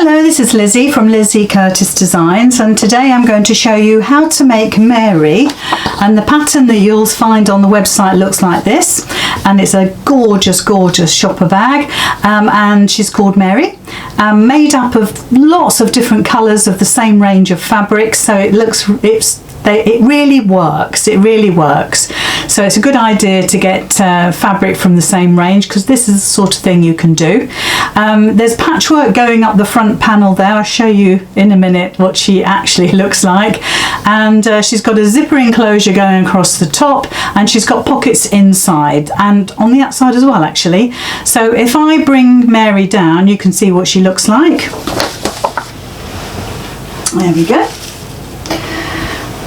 Hello, this is Lizzy from Lizzy Curtis Designs, and today I'm going to show you how to make Mary, and the pattern that you'll find on the website looks like this, and it's a gorgeous shopper bag, and she's called Mary, made up of lots of different colours of the same range of fabrics, so it really works. So it's a good idea to get fabric from the same range, because this is the sort of thing you can do. There's patchwork going up the front panel there. I'll show you in a minute what she actually looks like, and she's got a zipper enclosure going across the top, and she's got pockets inside and on the outside as well, actually. So if I bring Mary down, you can see what she looks like. There we go.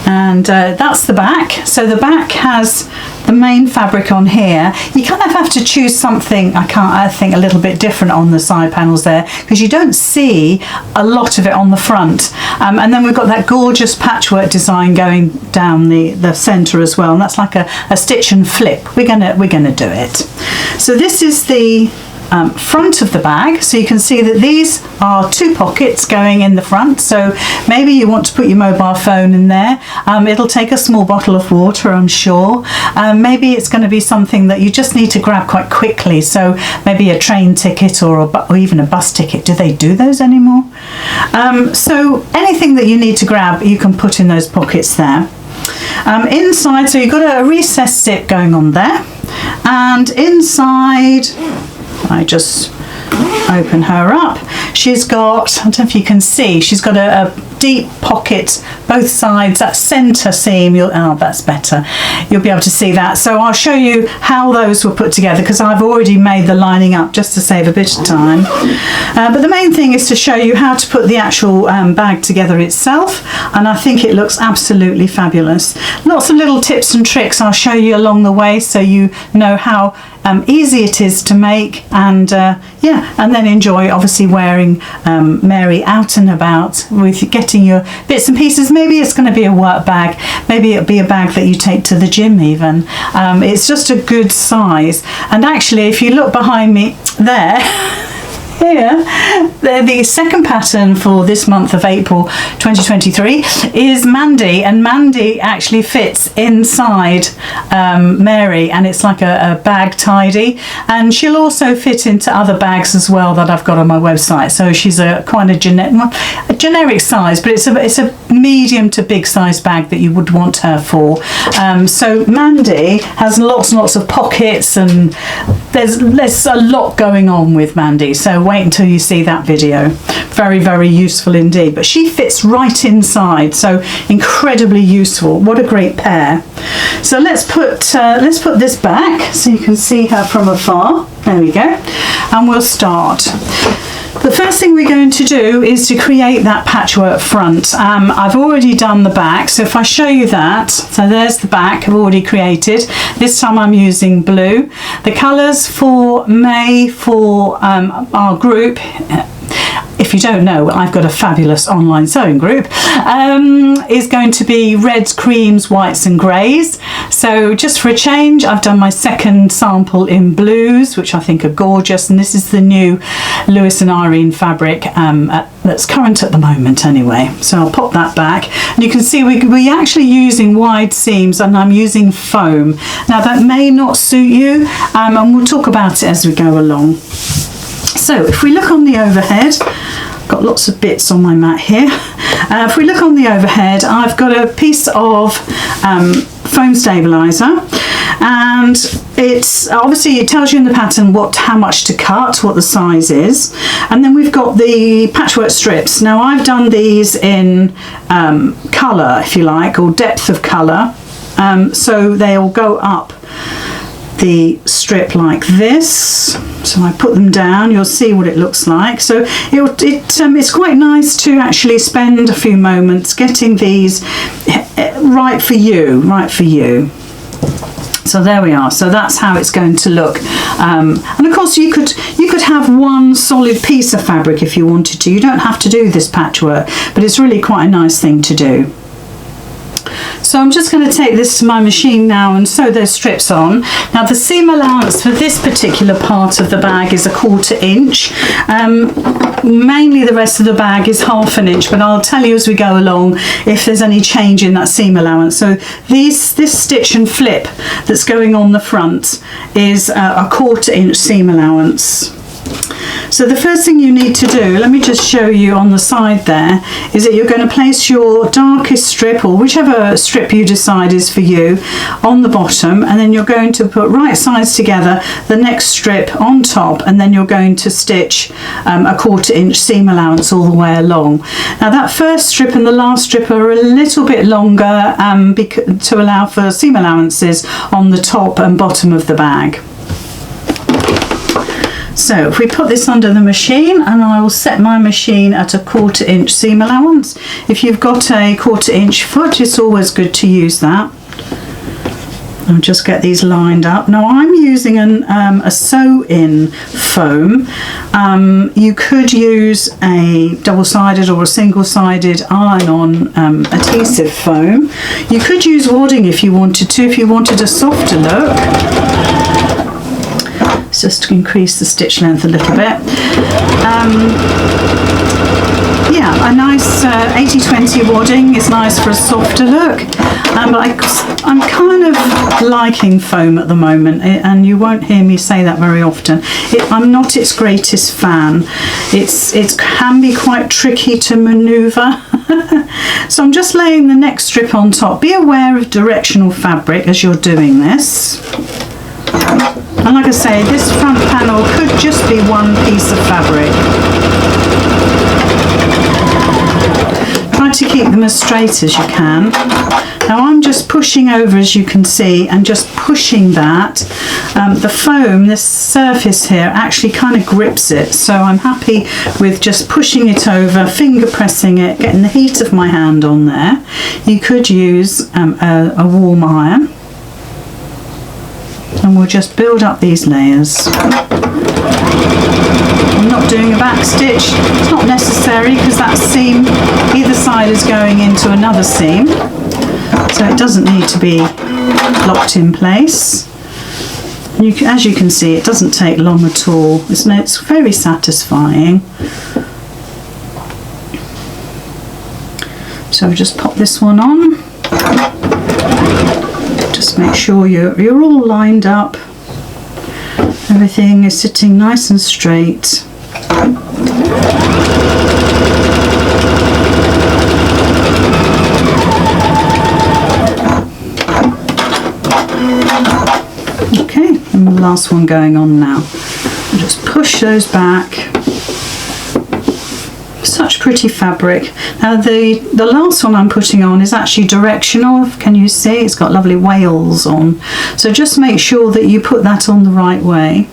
And that's the back. So the back has the main fabric on here. You kind of have to choose something, I think, a little bit different on the side panels there, because you don't see a lot of it on the front. And then we've got that gorgeous patchwork design going down the centre as well, and that's like a stitch and flip. We're gonna do it. So this is the front of the bag, so you can see that these are two pockets going in the front, so maybe you want to put your mobile phone in there. It'll take a small bottle of water, I'm sure. Maybe it's going to be something that you just need to grab quite quickly, so maybe a train ticket or even a bus ticket. Do they do those anymore? So anything that you need to grab, you can put in those pockets there. Inside, so you've got a recessed zip going on there, and inside, I just open her up. She's got, I don't know if you can see, she's got a deep pocket both sides, that centre seam. Oh, that's better. You'll be able to see that. So I'll show you how those were put together, because I've already made the lining up just to save a bit of time. But the main thing is to show you how to put the actual bag together itself, and I think it looks absolutely fabulous. Lots of little tips and tricks I'll show you along the way, so you know how easy it is to make, and yeah, and then enjoy obviously wearing Mary out and about with getting your bits and pieces. Maybe it's going to be a work bag, maybe it'll be a bag that you take to the gym even. It's just a good size, and actually if you look behind me there, here, the second pattern for this month of April 2023 is Mandy, and Mandy actually fits inside Mary, and it's like a bag tidy, and she'll also fit into other bags as well that I've got on my website. So she's quite a generic size, but it's a medium to big size bag that you would want her for. So Mandy has lots and lots of pockets, and there's a lot going on with Mandy, so wait until you see that video. Very useful indeed, but she fits right inside, so incredibly useful. What a great pair. So let's put this back so you can see her from afar. There we go, and we'll start. The first thing we're going to do is to create that patchwork front. I've already done the back, so if I show you that, so there's the back I've already created. This time I'm using blue. The colours for May for our group, if you don't know, I've got a fabulous online sewing group, is going to be reds, creams, whites and greys. So just for a change, I've done my second sample in blues, which I think are gorgeous, and this is the new Lewis and Irene fabric that's current at the moment anyway. So I'll pop that back, and you can see we're actually using wide seams, and I'm using foam. Now that may not suit you, and we'll talk about it as we go along. So if we look on the overhead, I've got lots of bits on my mat here. If we look on the overhead, I've got a piece of foam stabilizer, and it's obviously, it tells you in the pattern how much to cut, what the size is, and then we've got the patchwork strips. Now I've done these in colour, if you like, or depth of colour, so they'll go up the strip like this. So I put them down, you'll see what it looks like. So it's quite nice to actually spend a few moments getting these right for you. So there we are. So that's how it's going to look, and of course you could have one solid piece of fabric if you wanted to. You don't have to do this patchwork, but it's really quite a nice thing to do. So I'm just going to take this to my machine now and sew those strips on. Now the seam allowance for this particular part of the bag is 1/4 inch. Mainly the rest of the bag is 1/2 inch, but I'll tell you as we go along if there's any change in that seam allowance. So this stitch and flip that's going on the front is 1/4 inch seam allowance. So the first thing you need to do, let me just show you on the side there, is that you're going to place your darkest strip, or whichever strip you decide is for you, on the bottom, and then you're going to put right sides together, the next strip on top, and then you're going to stitch 1/4 inch seam allowance all the way along. Now that first strip and the last strip are a little bit longer to allow for seam allowances on the top and bottom of the bag. So if we put this under the machine, and I will set my machine at 1/4 inch seam allowance. If you've got a 1/4 inch foot, it's always good to use that. I'll just get these lined up. Now I'm using a sew-in foam. You could use a double-sided or a single-sided iron-on adhesive foam. You could use wadding if you wanted to, if you wanted a softer look. Just to increase the stitch length a little bit. Yeah, a nice 80-20 wadding is nice for a softer look, but I'm kind of liking foam at the moment, and you won't hear me say that very often. I'm not its greatest fan. It can be quite tricky to manoeuvre. So I'm just laying the next strip on top. Be aware of directional fabric as you're doing this. And like I say, this front panel could just be one piece of fabric. Try to keep them as straight as you can. Now I'm just pushing over, as you can see, and just pushing that. The foam, this surface here, actually kind of grips it. So I'm happy with just pushing it over, finger pressing it, getting the heat of my hand on there. You could use a warm iron. And we'll just build up these layers. I'm not doing a back stitch. It's not necessary because that seam, either side is going into another seam. So it doesn't need to be locked in place. And as you can see, it doesn't take long at all. It's very satisfying. So I'll just pop this one on. Just make sure you're all lined up. Everything is sitting nice and straight. Okay, and the last one going on now. I'll just push those back. Such pretty fabric. Now the last one I'm putting on is actually directional. Can you see? It's got lovely wales on. So just make sure that you put that on the right way.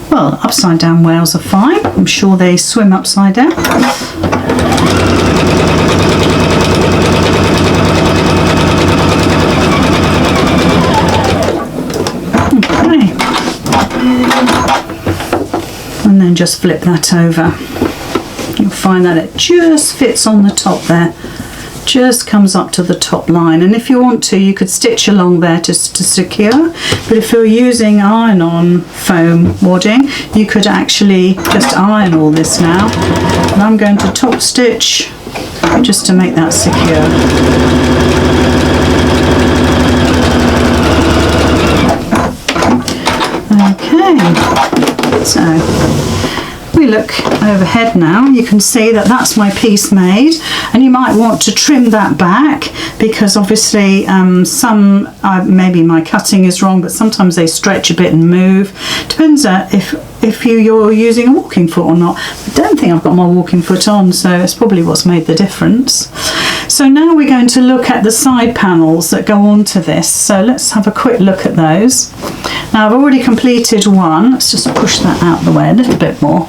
Well, upside down wales are fine. I'm sure they swim upside down. Okay. And then just flip that over. You'll find that it just fits on the top there, just comes up to the top line. And if you want to, you could stitch along there to secure, but if you're using iron-on foam wadding, you could actually just iron all this now. And I'm going to top stitch just to make that secure. Okay, so we look overhead now, you can see that that's my piece made, and you might want to trim that back because obviously maybe my cutting is wrong, but sometimes they stretch a bit and move. Depends if you're using a walking foot or not. I don't think I've got my walking foot on, so it's probably what's made the difference. So now we're going to look at the side panels that go onto this. So let's have a quick look at those. Now I've already completed one. Let's just push that out the way a little bit more.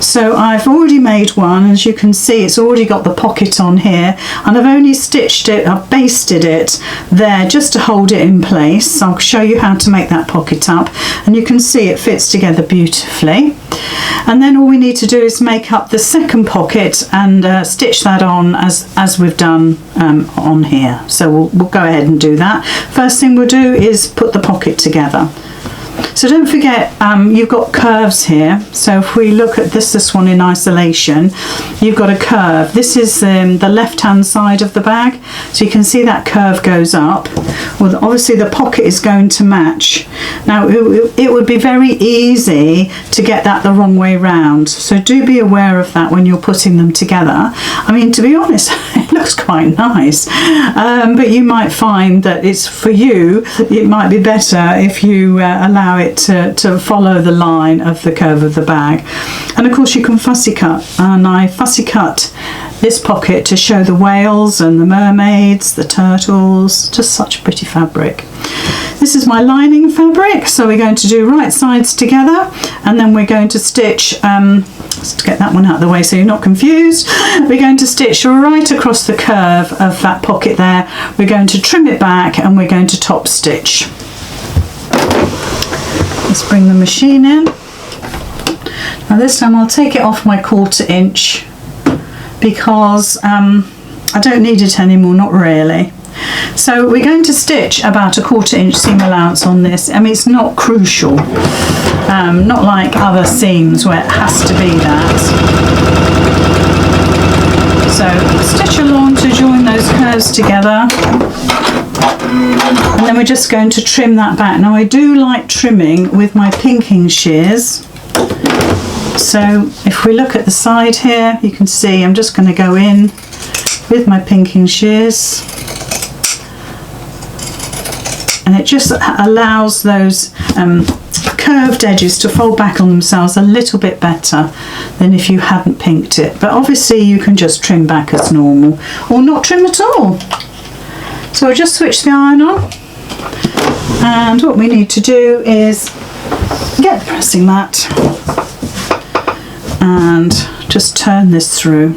So I've already made one. As you can see, it's already got the pocket on here, and I've only stitched it, I've basted it there just to hold it in place. I'll show you how to make that pocket up, and you can see it fits together beautifully. And then all we need to do is make up the second pocket and stitch that on as we've done on here. So we'll go ahead and do that. First thing we'll do is put the pocket together. So don't forget, you've got curves here. So if we look at this one in isolation, you've got a curve. This is the left hand side of the bag, so you can see that curve goes up. Well, obviously the pocket is going to match. Now it would be very easy to get that the wrong way round, so do be aware of that when you're putting them together. I mean, to be honest, it looks quite nice, but you might find that it's for you, it might be better if you allow it to follow the line of the curve of the bag. And of course you can fussy cut, and I fussy cut this pocket to show the whales and the mermaids, the turtles, just such pretty fabric. This is my lining fabric, so we're going to do right sides together, and then we're going to stitch, let's get that one out of the way so you're not confused. We're going to stitch right across the curve of that pocket there. We're going to trim it back and we're going to top stitch. Let's bring the machine in. Now this time I'll take it off my 1/4 inch because I don't need it anymore, not really. So we're going to stitch about a 1/4 inch seam allowance on this. I mean, it's not crucial, not like other seams where it has to be that. So stitch along to join those curves together. And then we're just going to trim that back. Now I do like trimming with my pinking shears. So if we look at the side here, you can see I'm just going to go in with my pinking shears. And it just allows those curved edges to fold back on themselves a little bit better than if you hadn't pinked it. But obviously you can just trim back as normal or not trim at all. So we'll just switch the iron on, and what we need to do is get the pressing mat and just turn this through.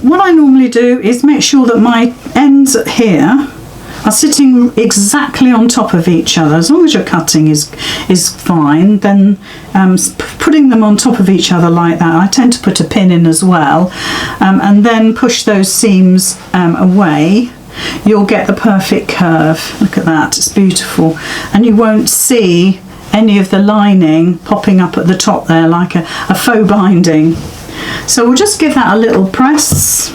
What I normally do is make sure that my ends here are sitting exactly on top of each other. As long as your cutting is fine, then putting them on top of each other like that, I tend to put a pin in as well, and then push those seams away. You'll get the perfect curve. Look at that, it's beautiful, and you won't see any of the lining popping up at the top there like a faux binding. So we'll just give that a little press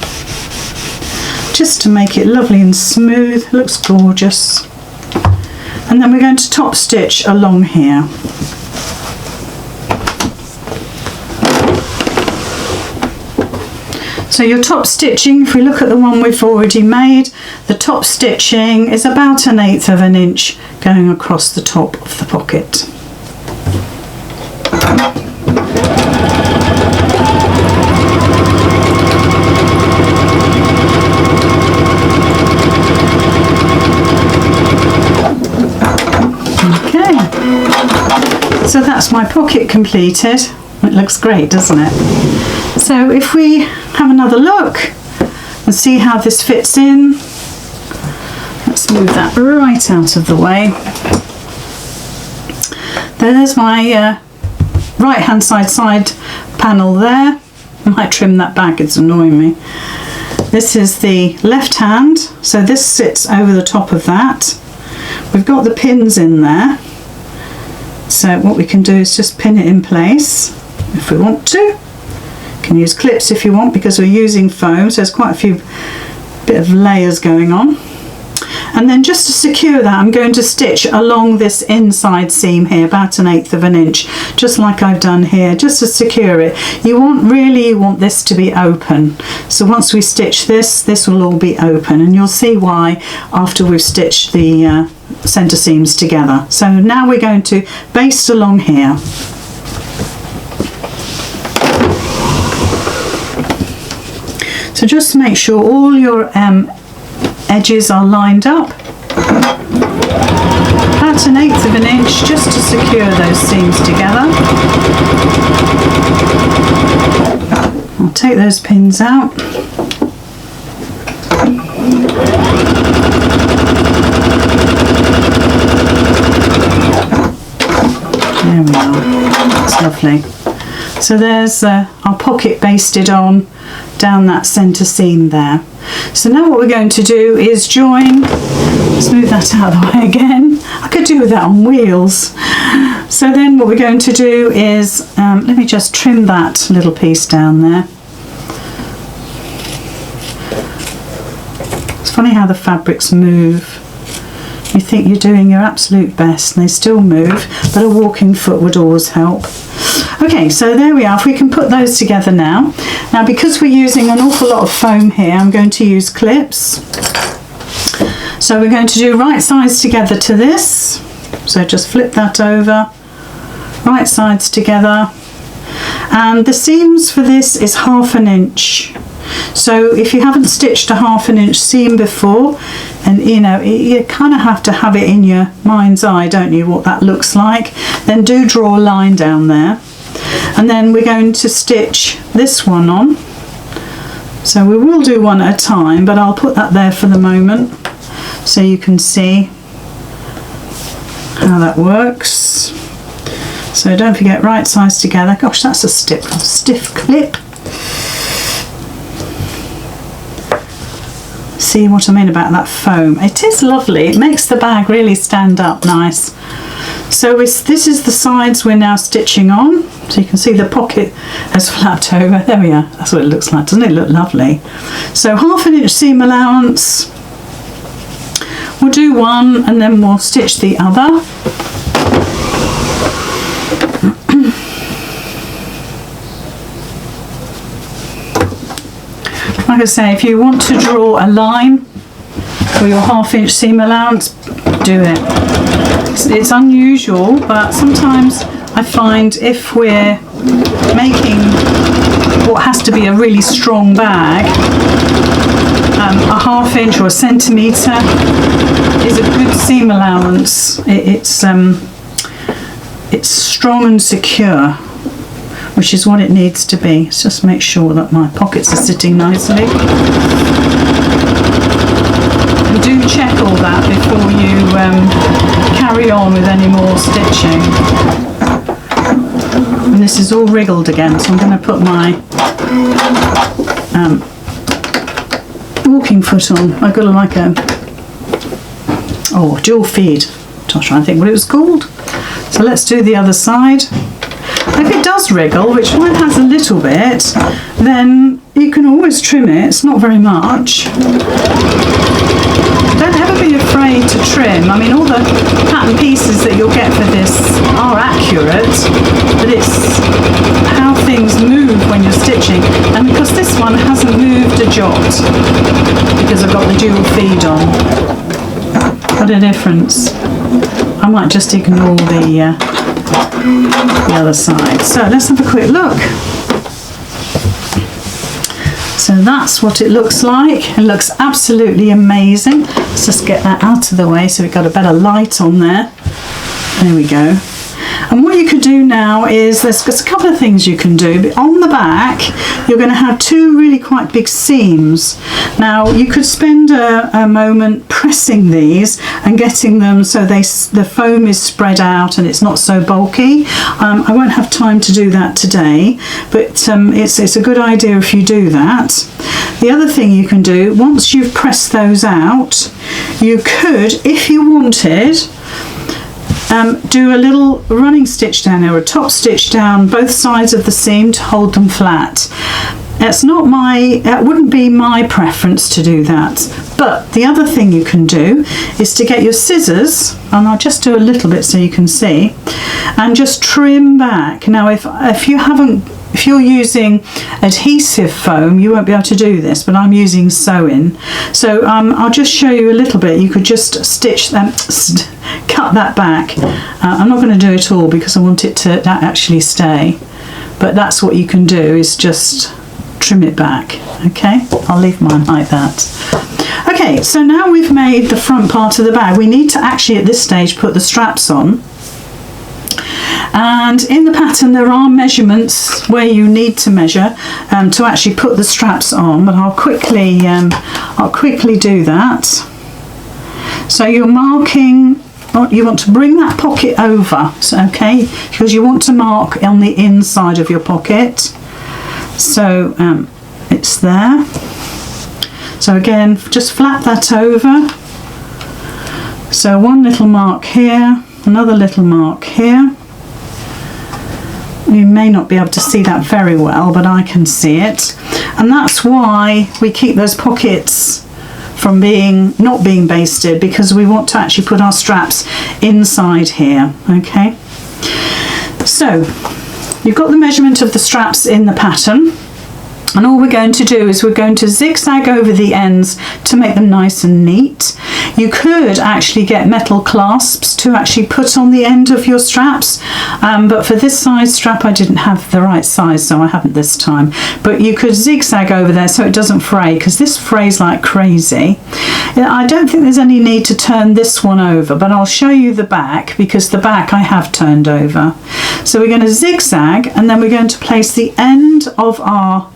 just to make it lovely and smooth. It looks gorgeous. And then we're going to top stitch along here. So your top stitching, if we look at the one we've already made, the top stitching is about 1/8 of an inch going across the top of the pocket. So that's my pocket completed. It looks great, doesn't it? So if we have another look and see how this fits in, let's move that right out of the way. There's my right hand side panel there. I might trim that back, it's annoying me. This is the left hand, so this sits over the top of that. We've got the pins in there. So what we can do is just pin it in place if we want to. You can use clips if you want, because we're using foam, so there's quite a few bit of layers going on. And then just to secure that, I'm going to stitch along this inside seam here about 1/8 of an inch, just like I've done here, just to secure it. You want this to be open. So once we stitch this will all be open, and you'll see why after we've stitched the center seams together. So now we're going to baste along here. So just make sure all your edges are lined up about 1/8 of an inch just to secure those seams together. I'll take those pins out. There we are, that's lovely. So there's our pocket basted on down that centre seam there. So now what we're going to do is join, let's move that out of the way again. I could do that on wheels. So then what we're going to do is, let me just trim that little piece down there. It's funny how the fabrics move. You think you're doing your absolute best and they still move, but a walking foot would always help. Okay, so there we are. If we can put those together now. Now, because we're using an awful lot of foam here, I'm going to use clips. So we're going to do right sides together to this. So just flip that over, right sides together. And the seams for this is 1/2 inch. So if you haven't stitched a 1/2 inch seam before, and you kind of have to have it in your mind's eye, don't you, what that looks like, then do draw a line down there. And then we're going to stitch this one on. So we will do one at a time, but I'll put that there for the moment so you can see how that works. So don't forget, right sides together. Gosh, that's a stiff clip. See what I mean about that foam? It is lovely. It makes the bag really stand up nice. So this is the sides we're now stitching on. So you can see the pocket has flapped over. There we are. That's what it looks like. Doesn't it look lovely? So 1/2 inch seam allowance. We'll do one and then we'll stitch the other. Like I say, if you want to draw a line for your 1/2 inch seam allowance, do it. It's unusual, but sometimes I find if we're making what has to be a really strong bag, a 1/2 inch or a centimetre is a good seam allowance. It's strong and secure, which is what it needs to be. Let's just make sure that my pockets are sitting nicely. And do check all that before you carry on with any more stitching. And this is all wriggled again, so I'm going to put my walking foot on. I've got like a dual feed. I was trying to think what it was called. So let's do the other side. If it does wriggle, which mine has a little bit, then you can always trim it. It's not very much. Don't ever be afraid to trim. I mean, all the pattern pieces that you'll get for this are accurate, but it's how things move when you're stitching. And because this one hasn't moved a jot, because I've got the dual feed on. What a difference. I might just ignore the other side. So let's have a quick look. So that's what it looks like. It looks absolutely amazing. Let's just get that out of the way so we've got a better light on there. There we go. And what you could do now is, there's a couple of things you can do. But on the back, you're going to have two really quite big seams. Now, you could spend a moment pressing these and getting them so the foam is spread out and it's not so bulky. I won't have time to do that today, but it's a good idea if you do that. The other thing you can do, once you've pressed those out, you could, if you wanted, do a little running stitch down there, or a top stitch down both sides of the seam to hold them flat. That wouldn't be my preference to do that. But the other thing you can do is to get your scissors, and I'll just do a little bit so you can see, and just trim back. Now, if you're using adhesive foam, you won't be able to do this, but I'm using sewing. So I'll just show you a little bit. You could just stitch them, cut that back. I'm not going to do it all because I want it to actually stay. But that's what you can do, is just trim it back. Okay, I'll leave mine like that. Okay, so now we've made the front part of the bag. We need to actually at this stage put the straps on. And in the pattern there are measurements where you need to measure to actually put the straps on, but I'll quickly do that. So you're marking, you want to bring that pocket over, so, okay, because you want to mark on the inside of your pocket. So it's there. So again, just flap that over. So one little mark here, another little mark here. You may not be able to see that very well, but I can see it. And that's why we keep those pockets from not being basted, because we want to actually put our straps inside here, okay? So you've got the measurement of the straps in the pattern. And all we're going to do is we're going to zigzag over the ends to make them nice and neat. You could actually get metal clasps to actually put on the end of your straps, but for this size strap I didn't have the right size, so I haven't this time. But you could zigzag over there so it doesn't fray, because this frays like crazy. I don't think there's any need to turn this one over, but I'll show you the back, because the back I have turned over. So we're going to zigzag, and then we're going to place the end of our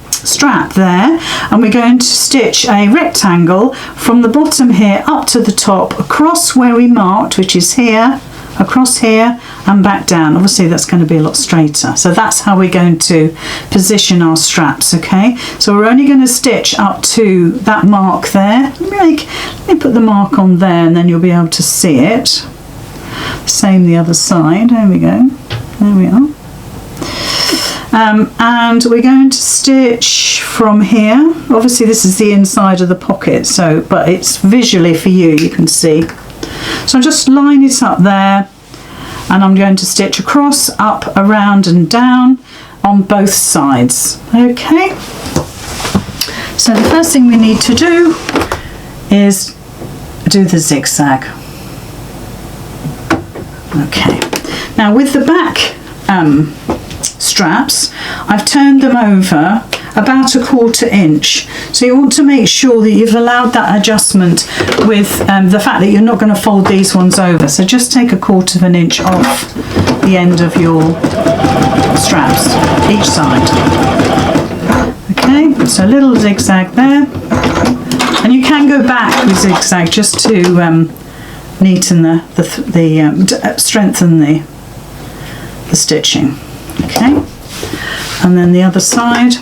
strap there, and we're going to stitch a rectangle from the bottom here up to the top, across where we marked, which is here, across here and back down. Obviously that's going to be a lot straighter, so that's how we're going to position our straps. Okay, so we're only going to stitch up to that mark there. Let me put the mark on there, and then you'll be able to see it. Same the other side. There we go, there we are. And we're going to stitch from here. Obviously this is the inside of the pocket, so but it's visually for you, you can see. So I'll just line it up there, and I'm going to stitch across, up, around and down on both sides. Okay, so the first thing we need to do is do the zigzag. Okay, now with the back straps, I've turned them over about 1/4 inch, so you want to make sure that you've allowed that adjustment with the fact that you're not going to fold these ones over. So just take 1/4 inch off the end of your straps each side. Okay, so a little zigzag there, and you can go back with zigzag just to neaten strengthen the stitching. Okay, and then the other side.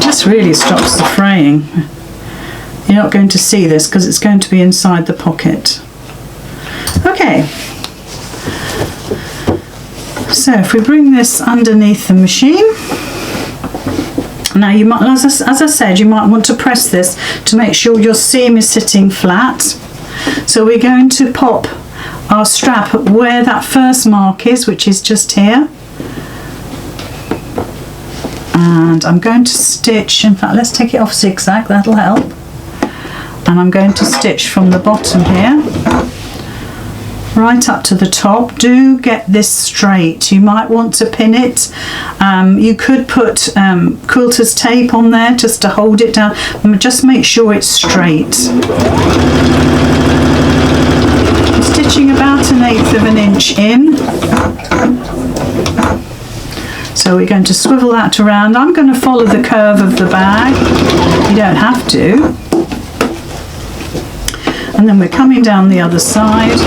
Just really stops the fraying. You're not going to see this because it's going to be inside the pocket. Okay, so if we bring this underneath the machine. Now you might, as I said, you might want to press this to make sure your seam is sitting flat. So we're going to pop our strap where that first mark is, which is just here. And I'm going to stitch, in fact let's take it off zigzag, that'll help. And I'm going to stitch from the bottom here right up to the top. Do get this straight. You might want to pin it. You could put quilter's tape on there just to hold it down. Just make sure it's straight. I'm stitching about 1/8 inch in. So we're going to swivel that around. I'm going to follow the curve of the bag. You don't have to. And then we're coming down the other side.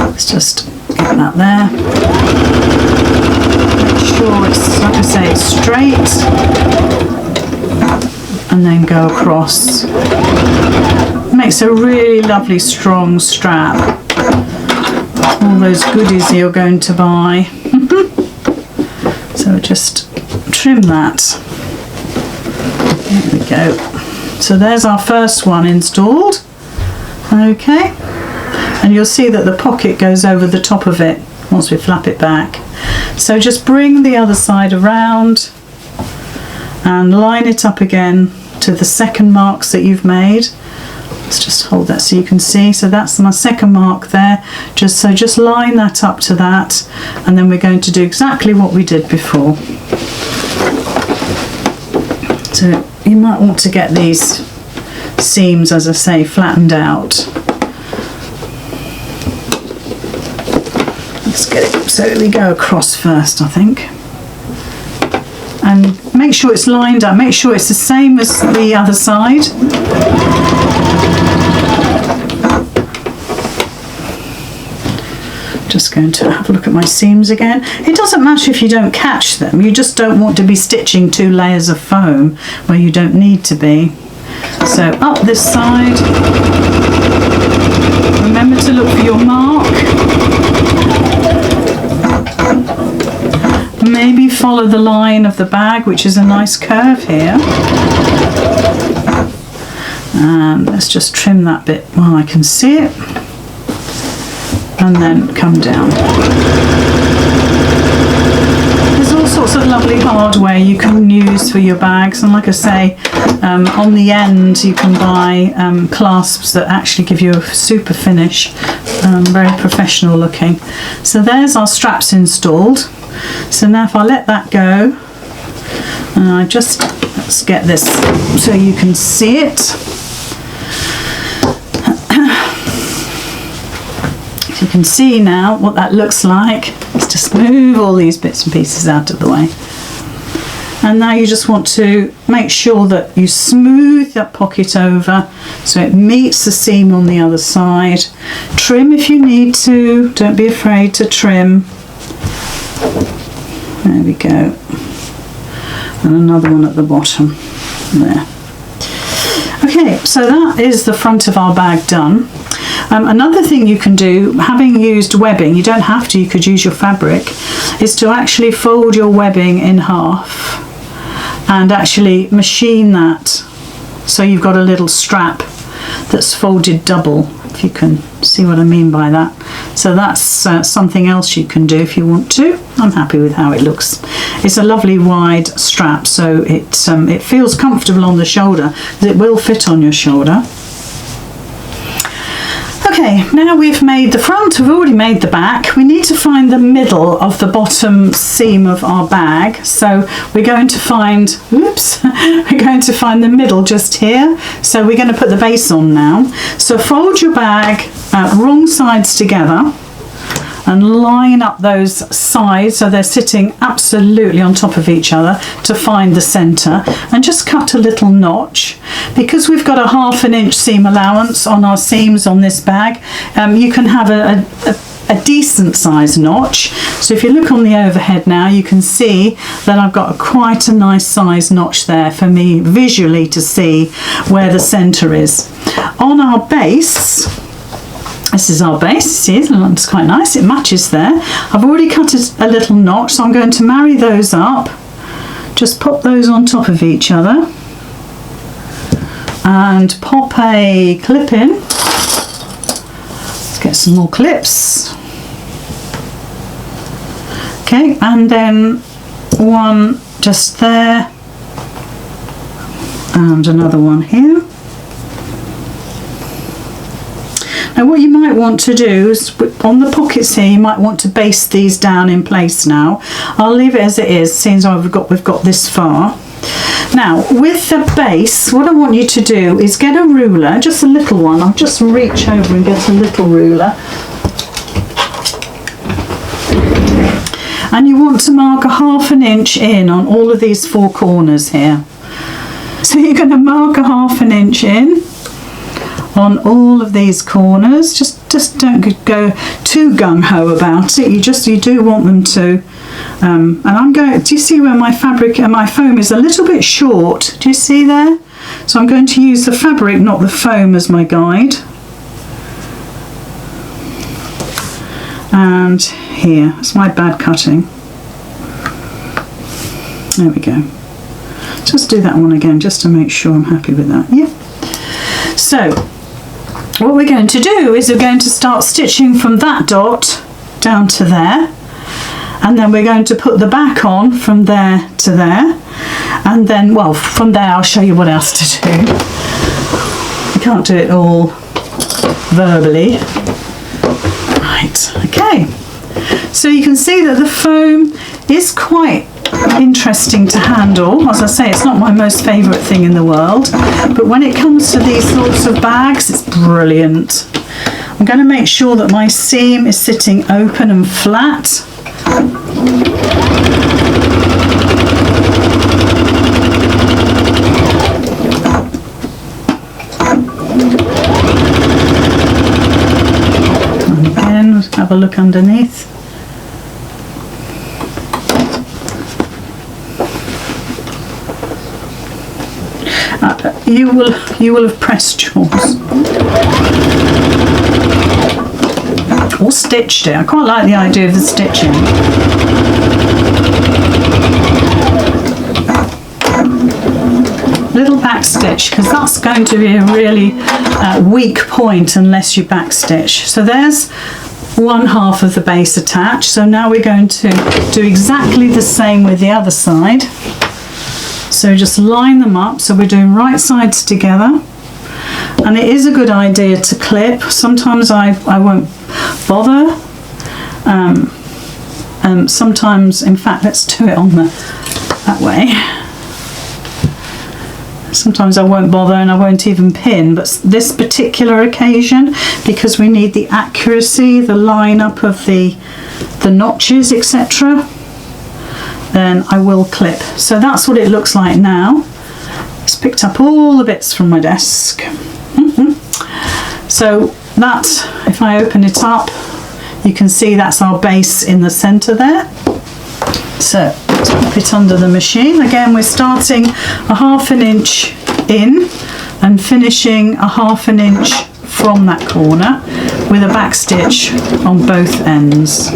Let's just get that there. Make sure it's, like I say, it's straight. And then go across. Makes a really lovely strong strap. All those goodies you're going to buy. So just trim that. There we go. So there's our first one installed. Okay, and you'll see that the pocket goes over the top of it once we flap it back. So just bring the other side around and line it up again to the second marks that you've made. Let's just hold that so you can see. So that's my second mark there. Just line that up to that, and then we're going to do exactly what we did before. So you might want to get these seams, as I say, flattened out. Let's get it so we go across first, I think. And make sure it's lined up, make sure it's the same as the other side. Just going to have a look at my seams again. It doesn't matter if you don't catch them, you just don't want to be stitching 2 layers of foam where you don't need to be. So up this side, remember to look for your mark. Maybe follow the line of the bag, which is a nice curve here. And let's just trim that bit while I can see it. And then come down. There's all sorts of lovely hardware you can use for your bags, and like I say, on the end you can buy clasps that actually give you a super finish, very professional looking. So there's our straps installed. So now if I let that go, and let's get this so you can see it. You can see now what that looks like. Let's just move all these bits and pieces out of the way. And now you just want to make sure that you smooth that pocket over so it meets the seam on the other side. Trim if you need to, don't be afraid to trim. There we go. And another one at the bottom there. Okay, so that is the front of our bag done. Another thing you can do, having used webbing, you don't have to, you could use your fabric, is to actually fold your webbing in half and actually machine that so you've got a little strap that's folded double, if you can see what I mean by that. So that's something else you can do if you want to. I'm happy with how it looks. It's a lovely wide strap, so it feels comfortable on the shoulder, because it will fit on your shoulder. Okay, now we've made the front, we've already made the back. We need to find the middle of the bottom seam of our bag. So we're going to find, oops, we're going to find the middle just here. So we're going to put the base on now. So fold your bag wrong sides together and line up those sides so they're sitting absolutely on top of each other to find the centre, and just cut a little notch. Because we've got a 1/2 inch seam allowance on our seams on this bag, you can have a decent size notch. So if you look on the overhead now, you can see that I've got quite a nice size notch there for me visually to see where the centre is. On our base, this is our base, see, it looks quite nice, it matches there. I've already cut a little notch, so I'm going to marry those up. Just pop those on top of each other and pop a clip in. Let's get some more clips. Okay, and then one just there and another one here. Now what you might want to do is, on the pockets here, you might want to baste these down in place now. I'll leave it as it is, since we've got this far. Now with the base, what I want you to do is get a ruler, just a little one. I'll just reach over and get a little ruler. And you want to mark a 1/2 inch in on all of these 4 corners here. So you're going to mark a 1/2 inch in on all of these corners. Just don't go too gung-ho about it. You do want them to and I'm going, do you see where my fabric and my foam is a little bit short? Do you see there? So I'm going to use the fabric, not the foam, as my guide. And here, it's my bad cutting. There we go. Just do that one again, just to make sure I'm happy with that. Yeah. So what we're going to do is we're going to start stitching from that dot down to there, and then we're going to put the back on from there to there, and then, well, from there I'll show you what else to do. can't do it all verbally. Right, okay. So you can see that the foam is quite interesting to handle. As I say, it's not my most favourite thing in the world, but when it comes to these sorts of bags, it's brilliant. I'm going to make sure that my seam is sitting open and flat. And again, have a look underneath. You will have pressed yours or stitched it. I quite like the idea of the stitching. Little back stitch, because that's going to be a really weak point unless you back stitch. So there's one half of the base attached. So now we're going to do exactly the same with the other side. So just line them up. So we're doing right sides together, and it is a good idea to clip. Sometimes I won't bother. Sometimes, in fact, let's do it on that way. Sometimes I won't bother and I won't even pin, but this particular occasion, because we need the accuracy, the line up of the notches, etc., then I will clip. So that's what it looks like now. It's picked up all the bits from my desk. So that, if I open it up, you can see that's our base in the center there. So let's pop it under the machine. Again, we're starting a 1/2 inch in and finishing a 1/2 inch from that corner with a back stitch on both ends.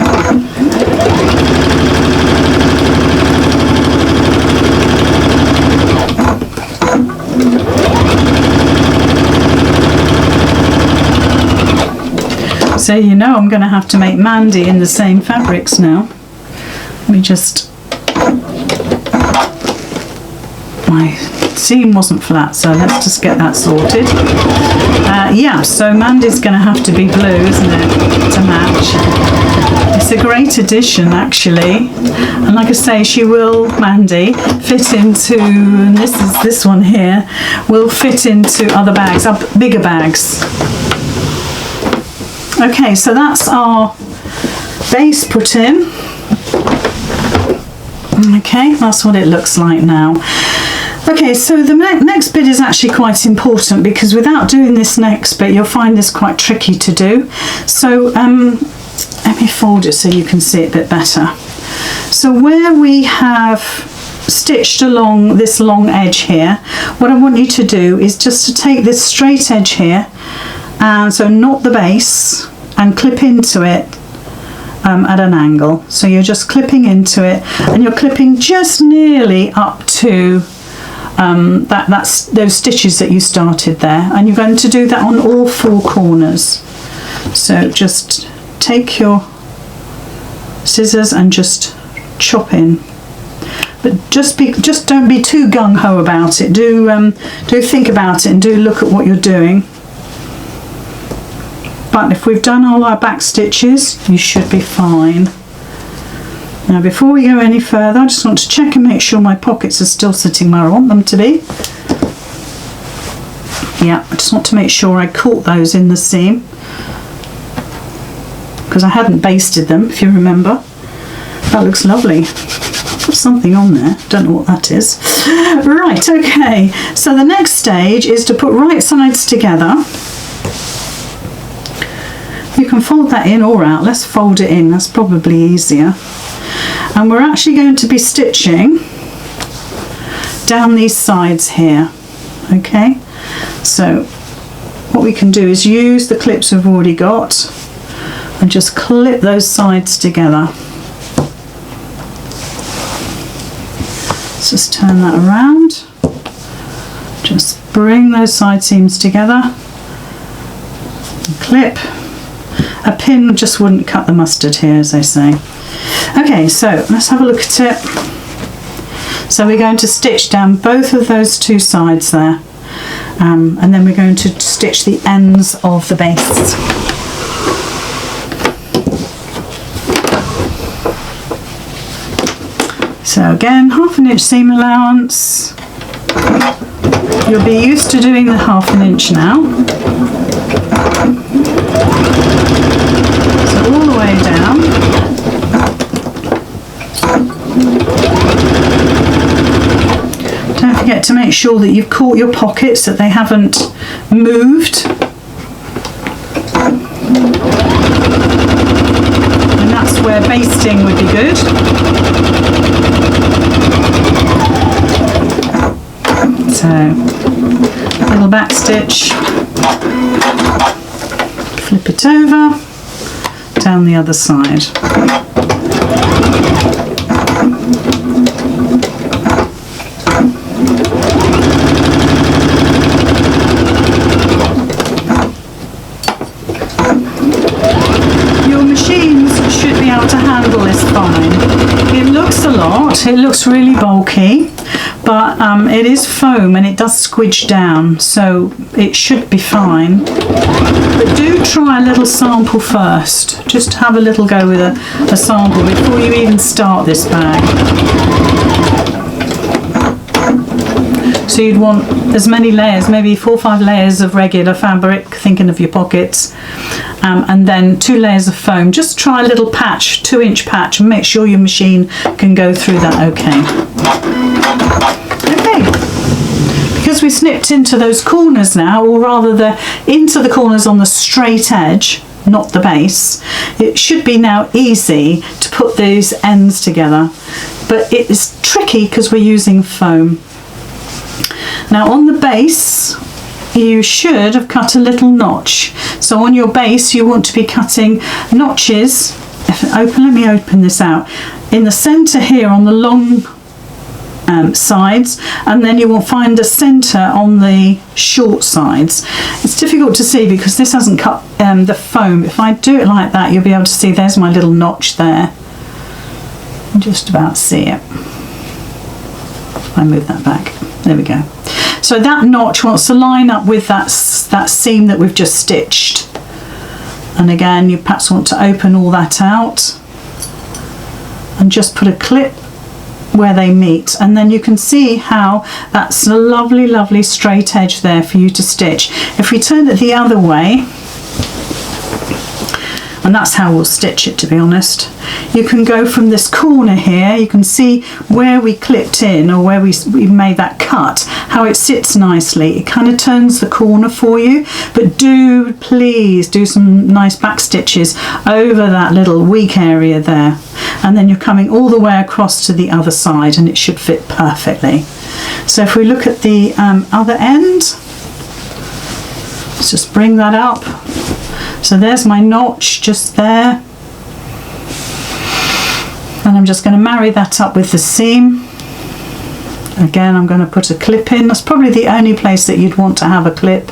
So you know I'm going to have to make Mandy in the same fabrics now. Let me just... My seam wasn't flat, so let's just get that sorted. Yeah, so Mandy's going to have to be blue, isn't it, to match. It's a great addition, actually. And like I say, she will, Mandy, fit into, and this one here, will fit into other bags, bigger bags. Okay, so that's our base put in. Okay, that's what it looks like now. Okay, so the next bit is actually quite important, because without doing this next bit, you'll find this quite tricky to do. So let me fold it so you can see it a bit better. So where we have stitched along this long edge here, what I want you to do is just to take this straight edge here, and so not the base, and clip into it at an angle. So you're just clipping into it, and you're clipping just nearly up to those stitches that you started there, and you're going to do that on all 4 corners. So just take your scissors and just chop in, but just don't be too gung-ho about it. Do think about it and do look at what you're doing. But if we've done all our back stitches, you should be fine. Now before we go any further, I just want to check and make sure my pockets are still sitting where I want them to be. Yeah, I just want to make sure I caught those in the seam, because I hadn't basted them, if you remember. That looks lovely. Put something on there, don't know what that is. Right, okay, so the next stage is to put right sides together. You can fold that in or out. Let's fold it in, that's probably easier. And we're actually going to be stitching down these sides here. Okay, so what we can do is use the clips we've already got and just clip those sides together. Let's just turn that around. Just bring those side seams together and clip. A pin just wouldn't cut the mustard here, as they say. Okay, so let's have a look at it. So we're going to stitch down both of those 2 sides there. and then we're going to stitch the ends of the base. So again, 1/2 inch seam allowance. You'll be used to doing the 1/2 inch now. So all the way down. Don't forget to make sure that you've caught your pockets, that they haven't moved. And that's where basting would be good. So, little back stitch, flip it over, down the other side. Your machines should be able to handle this fine. It looks a lot, it looks really bulky, but it is foam and it does squidge down, so it should be fine. But do try a little sample first. Just have a little go with a sample before you even start this bag. So you'd want as many layers, maybe 4 or 5 layers of regular fabric, thinking of your pockets, and then 2 layers of foam. Just try a little patch, 2-inch patch, and make sure your machine can go through that okay. Okay, because we snipped into those corners now, or rather into the corners on the straight edge, not the base, it should be now easy to put these ends together. But it is tricky because we're using foam. Now on the base, you should have cut a little notch. So on your base, you want to be cutting notches. Let me open this out. In the centre here on the long sides, and then you will find a centre on the short sides. It's difficult to see because this hasn't cut the foam. If I do it like that, you'll be able to see there's my little notch there. You can just about see it. I move that back. There we go. So that notch wants to line up with that seam that we've just stitched. And again, you perhaps want to open all that out and just put a clip where they meet, and then you can see how that's a lovely, lovely straight edge there for you to stitch. If we turn it the other way, and that's how we'll stitch it, to be honest, you can go from this corner here, you can see where we clipped in, or where we made that cut, how it sits nicely. It kind of turns the corner for you, but do please do some nice back stitches over that little weak area there, and then you're coming all the way across to the other side and it should fit perfectly. So if we look at the other end, let's just bring that up. So there's my notch just there, and I'm just going to marry that up with the seam. Again, I'm going to put a clip in. That's probably the only place that you'd want to have a clip.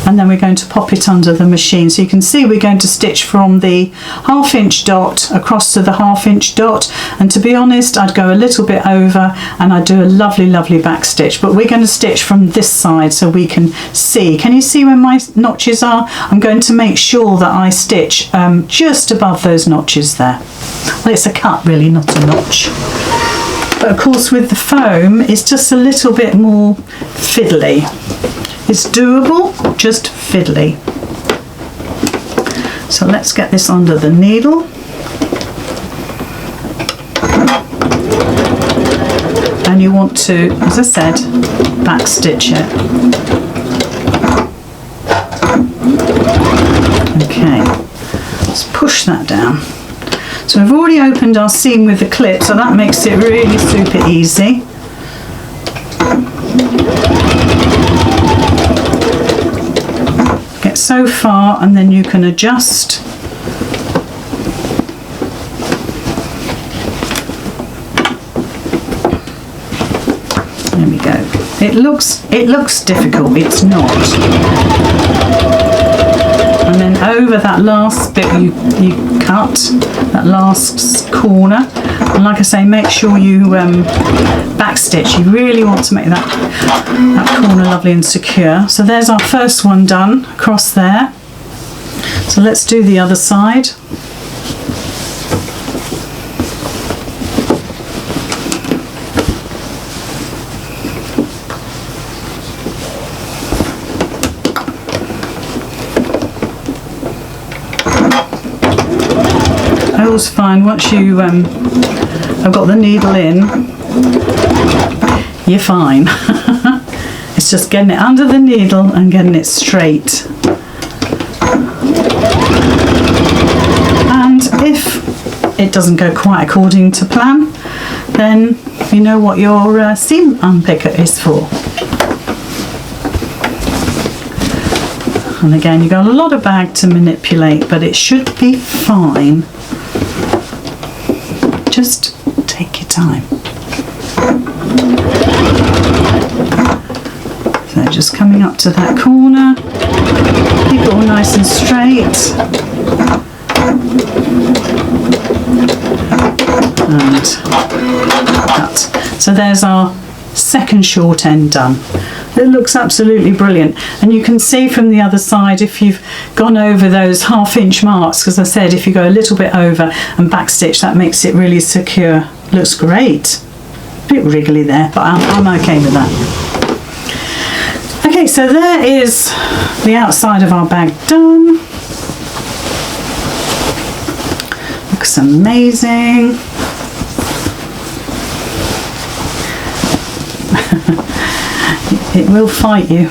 And then we're going to pop it under the machine. So you can see we're going to stitch from the 1/2 inch dot across to the 1/2 inch dot, and to be honest, I'd go a little bit over and I'd do a lovely, lovely back stitch. But we're going to stitch from this side so we can see. Can you see where my notches are? I'm going to make sure that I stitch just above those notches there. Well, it's a cut really, not a notch. But of course with the foam, it's just a little bit more fiddly. It's doable, just fiddly. So let's get this under the needle. And you want to, as I said, back stitch it. Okay, let's push that down. So we've already opened our seam with the clip, so that makes it really super easy. Get so far and then you can adjust. There we go. It looks difficult, it's not. And then over that last bit you cut, that last corner, and like I say, make sure you backstitch. You really want to make that corner lovely and secure. So there's our first one done across there. So let's do the other side. I always find once you have got the needle in, you're fine. It's just getting it under the needle and getting it straight. And if it doesn't go quite according to plan, then you know what your seam unpicker is for. And again, you've got a lot of bag to manipulate, but it should be fine. Just take your time. So just coming up to that corner, keep it all nice and straight. And cut. So there's our second short end done. It looks absolutely brilliant, and you can see from the other side if you've gone over those 1/2 inch marks, because I said if you go a little bit over and backstitch, that makes it really secure. Looks great. A bit wriggly there, but I'm okay with that. Okay, so there is the outside of our bag done. Looks amazing. It will fight you.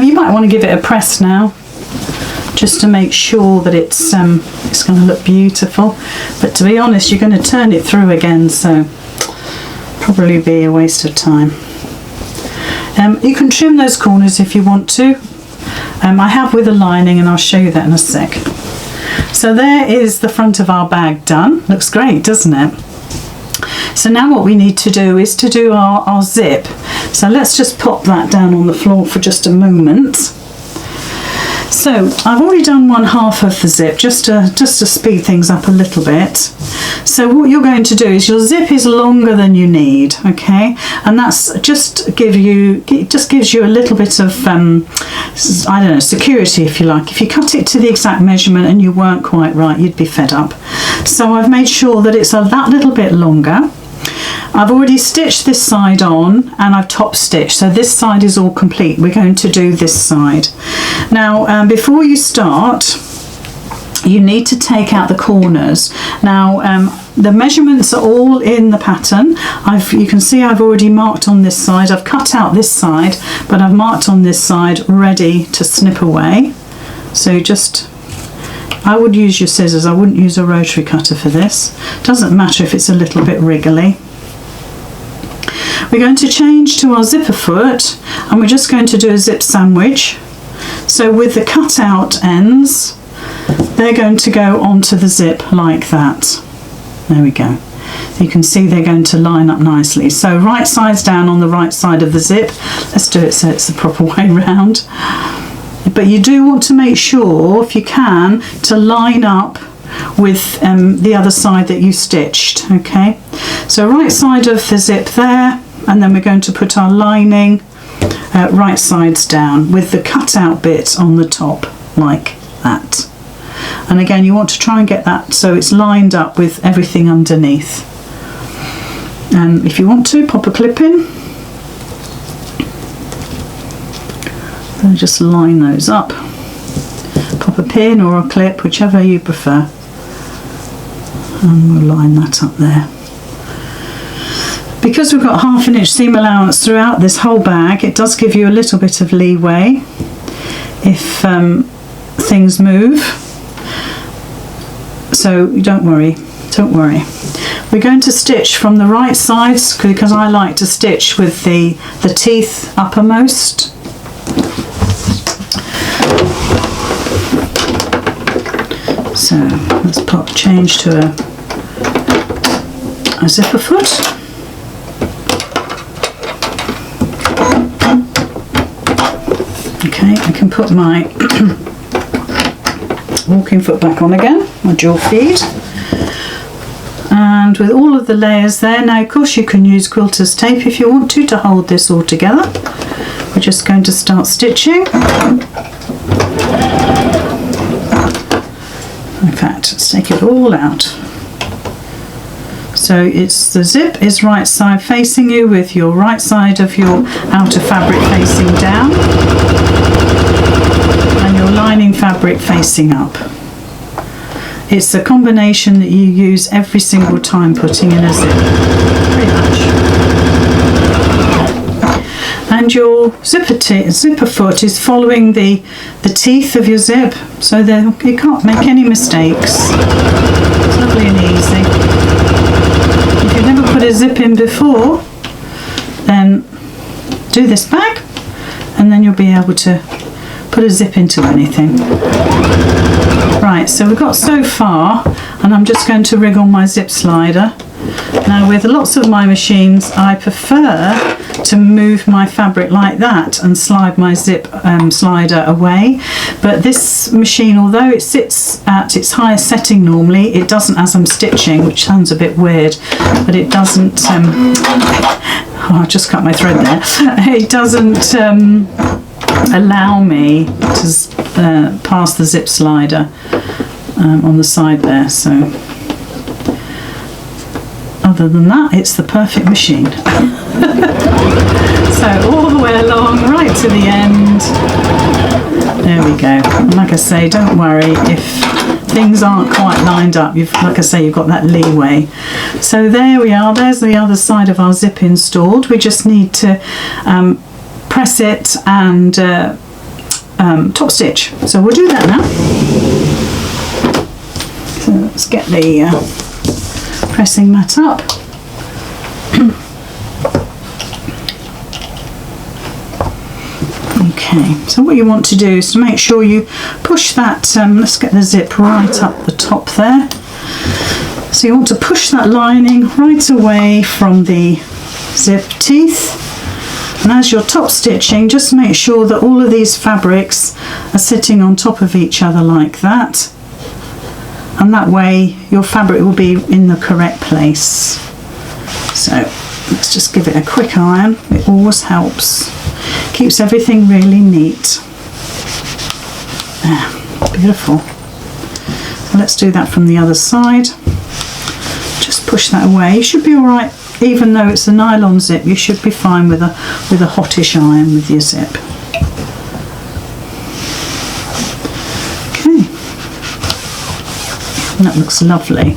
You might want to give it a press now, just to make sure that it's going to look beautiful. But to be honest, you're going to turn it through again, so probably be a waste of time. You can trim those corners if you want to. I have with a lining, and I'll show you that in a sec. So there is the front of our bag done. Looks great, doesn't it? So now what we need to do is to do our zip. So let's just pop that down on the floor for just a moment. So I've already done 1/2 of the zip, just to speed things up a little bit. So what you're going to do is your zip is longer than you need, okay, and that's just gives you a little bit of I don't know, security, if you like. If you cut it to the exact measurement and you weren't quite right, you'd be fed up. So I've made sure that it's that little bit longer. I've already stitched this side on, and I've top stitched, so this side is all complete. We're going to do this side. Now before you start, you need to take out the corners. Now the measurements are all in the pattern. You can see I've already marked on this side. I've cut out this side, but I've marked on this side ready to snip away. So I would use your scissors. I wouldn't use a rotary cutter for this. Doesn't matter if it's a little bit wriggly. We're going to change to our zipper foot, and we're just going to do a zip sandwich. So with the cut out ends, they're going to go onto the zip like that. There we go. You can see they're going to line up nicely. So right side's down on the right side of the zip. Let's do it so it's the proper way round. But you do want to make sure, if you can, to line up with the other side that you stitched, okay? So right side of the zip there, and then we're going to put our lining right sides down with the cut out bit on the top like that. And again, you want to try and get that so it's lined up with everything underneath. And if you want to, pop a clip in. Then just line those up. Pop a pin or a clip, whichever you prefer. And we'll line that up there. Because we've got 1/2 inch seam allowance throughout this whole bag, it does give you a little bit of leeway if things move. So don't worry, don't worry. We're going to stitch from the right sides because I like to stitch with the teeth uppermost. So let's change to a zipper foot. Okay, I can put my walking foot back on again, my dual feed. And with all of the layers there, now of course you can use quilter's tape if you want to hold this all together. We're just going to start stitching. In fact, let's take it all out. So it's the zip is right side facing you with your right side of your outer fabric facing down and your lining fabric facing up. It's a combination that you use every single time putting in a zip, pretty much. And your zipper foot is following the teeth of your zip, so that you can't make any mistakes. It's lovely and easy. If you've never put a zip in before, then do this back, and then you'll be able to put a zip into anything. Right, so we've got so far, and I'm just going to rig on my zip slider. Now with lots of my machines I prefer to move my fabric like that and slide my zip slider away, but this machine, although it sits at its highest setting normally, it doesn't, as I'm stitching, which sounds a bit weird, but it doesn't oh, I just cut my thread there. It doesn't allow me to pass the zip slider on the side there, so other than that it's the perfect machine. So all the way along right to the end, there we go. And like I say, don't worry if things aren't quite lined up, like I say, you've got that leeway. So there we are, there's the other side of our zip installed. We just need to press it and top stitch. So we'll do that now. So let's get the pressing mat up. Okay, so what you want to do is to make sure you push that, let's get the zip right up the top there. So you want to push that lining right away from the zip teeth. And as you're top stitching, just make sure that all of these fabrics are sitting on top of each other like that. And that way your fabric will be in the correct place. So let's just give it a quick iron. It always helps. Keeps everything really neat. There, beautiful. So let's do that from the other side. Just push that away. You should be all right. Even though it's a nylon zip, you should be fine with a hottish iron with your zip. Okay, that looks lovely.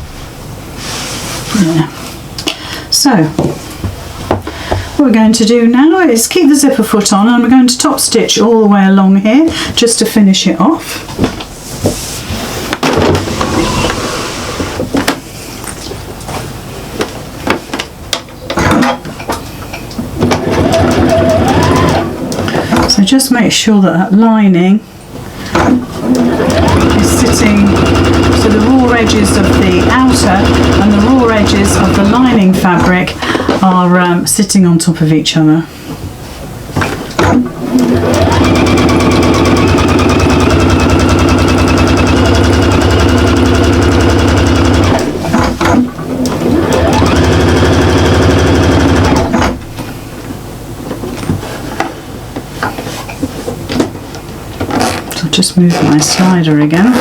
Yeah. So what we're going to do now is keep the zipper foot on, and we're going to top stitch all the way along here just to finish it off. So just make sure that that lining is sitting, so the raw edges of the outer and the raw edges of the lining fabric are sitting on top of each other. Just move my slider again.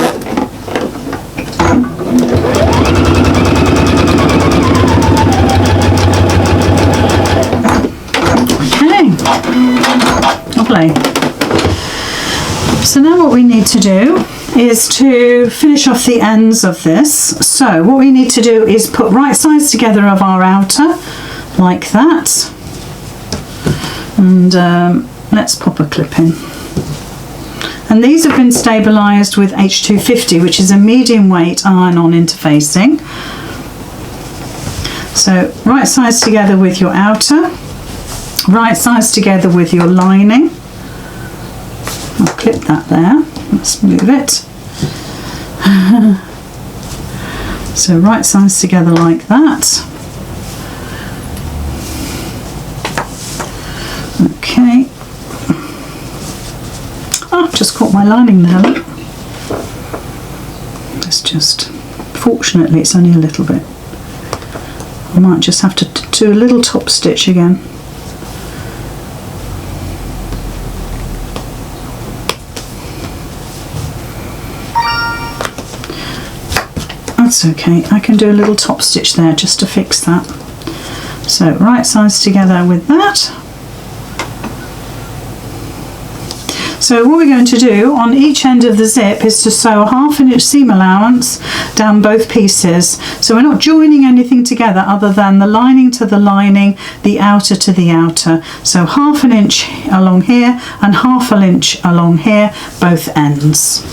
Okay, lovely. So now what we need to do is to finish off the ends of this. So what we need to do is put right sides together of our outer, like that. And let's pop a clip in. And these have been stabilised with H250, which is a medium weight iron-on interfacing. So right sides together with your outer, right sides together with your lining. I'll clip that there. Let's move it. So right sides together like that. Okay. Oh, just caught my lining there. Look. It's just, fortunately it's only a little bit. I might just have to do a little top stitch again. That's okay, I can do a little top stitch there just to fix that. So right sides together with that. So what we're going to do on each end of the zip is to sew a 1/2 inch seam allowance down both pieces. So we're not joining anything together other than the lining to the lining, the outer to the outer. So 1/2 inch along here and 1/2 inch along here, both ends.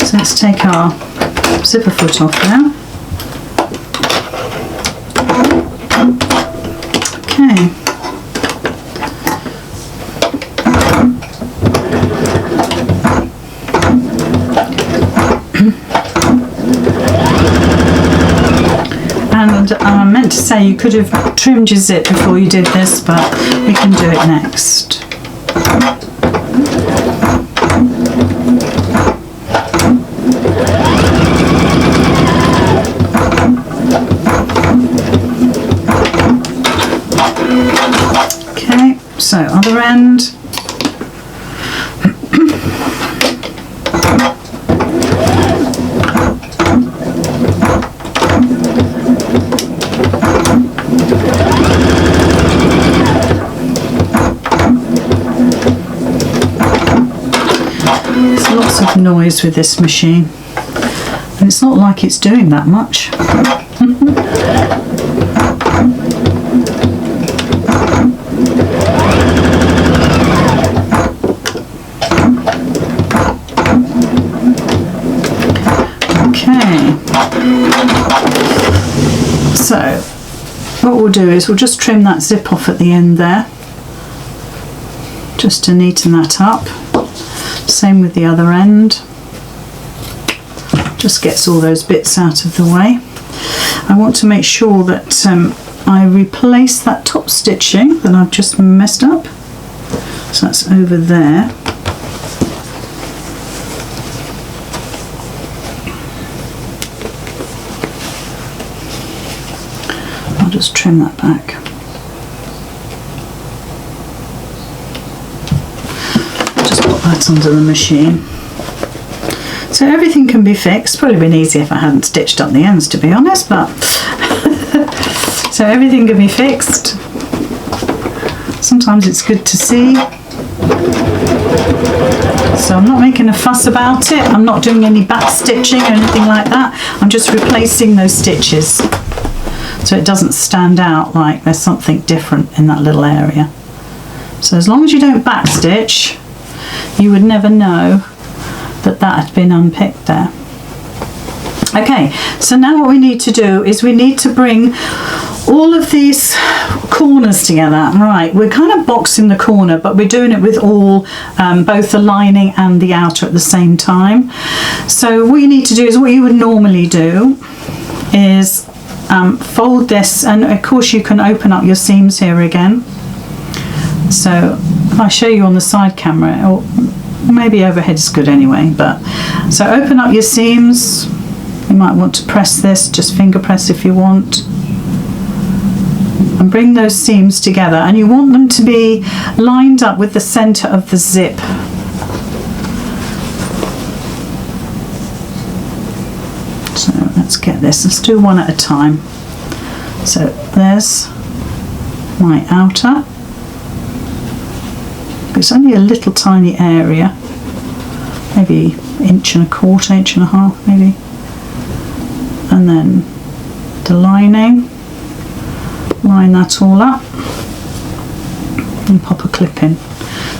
So let's take our zipper foot off now. Okay. And I meant to say you could have trimmed your zip before you did this, but we can do it next. Okay, so other end. Noise with this machine, and it's not like it's doing that much. Okay, so what we'll do is we'll just trim that zip off at the end there, just to neaten that up. Same with the other end, just gets all those bits out of the way. I want to make sure that I replace that top stitching that I've just messed up, so that's over there. I'll just trim that back. That under the machine. So everything can be fixed. Probably been easier if I hadn't stitched up the ends, to be honest, but so everything can be fixed. Sometimes it's good to see. So I'm not making a fuss about it. I'm not doing any back stitching or anything like that. I'm just replacing those stitches so it doesn't stand out like there's something different in that little area. So as long as you don't back stitch, you would never know that that had been unpicked there. Okay, so now what we need to do is we need to bring all of these corners together. Right, we're kind of boxing the corner, but we're doing it with all, both the lining and the outer at the same time. So what you need to do is what you would normally do is fold this, and of course you can open up your seams here again. So if I show you on the side camera, or maybe overhead is good anyway, but so open up your seams. You might want to press this, just finger press if you want, and bring those seams together, and you want them to be lined up with the center of the zip. So let's get this, let's do one at a time. So there's my outer. It's only a little tiny area, maybe 1.25 inches, 1.5 inches maybe. And then the lining, line that all up and pop a clip in.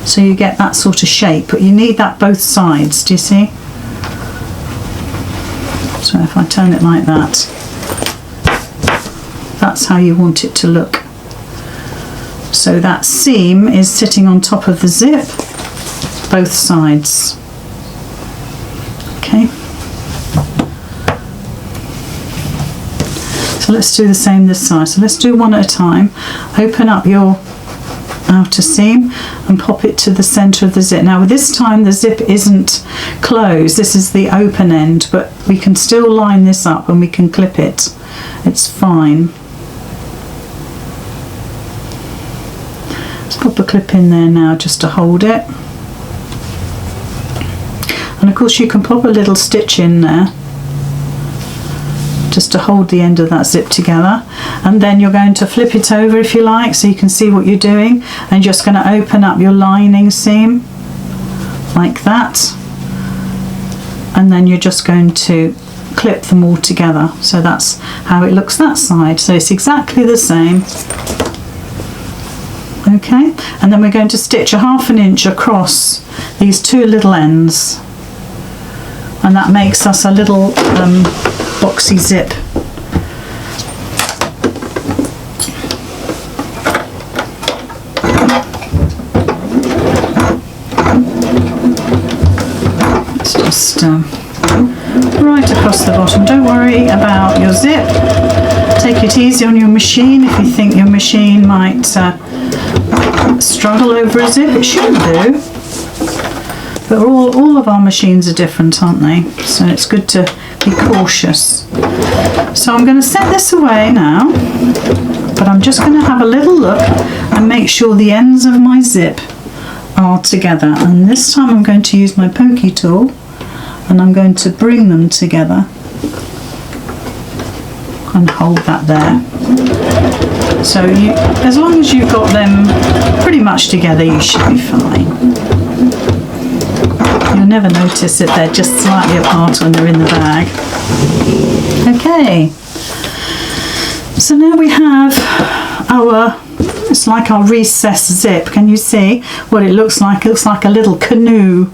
So you get that sort of shape, but you need that both sides, do you see? So if I turn it like that, that's how you want it to look. So that seam is sitting on top of the zip, both sides. Okay. So let's do the same this side. So let's do one at a time. Open up your outer seam and pop it to the center of the zip. Now this time the zip isn't closed, this is the open end, but we can still line this up and we can clip it. It's fine. Let's pop a clip in there now just to hold it. And of course you can pop a little stitch in there just to hold the end of that zip together, and then you're going to flip it over if you like so you can see what you're doing, and you're just going to open up your lining seam like that, and then you're just going to clip them all together. So that's how it looks that side, so it's exactly the same. Okay, and then we're going to stitch a 1/2 inch across these two little ends, and that makes us a little boxy zip. It's just right across the bottom. Don't worry about your zip. Take it easy on your machine. If you think your machine might struggle over a zip, it shouldn't do. But all of our machines are different, aren't they? So it's good to be cautious. So I'm going to set this away now, but I'm just going to have a little look and make sure the ends of my zip are together. And this time I'm going to use my pokey tool and I'm going to bring them together and hold that there. So as long as you've got them pretty much together, you should be fine. You'll never notice that they're just slightly apart when they're in the bag. Okay, so now we have our, it's like our recessed zip. Can you see what it looks like? It looks like a little canoe.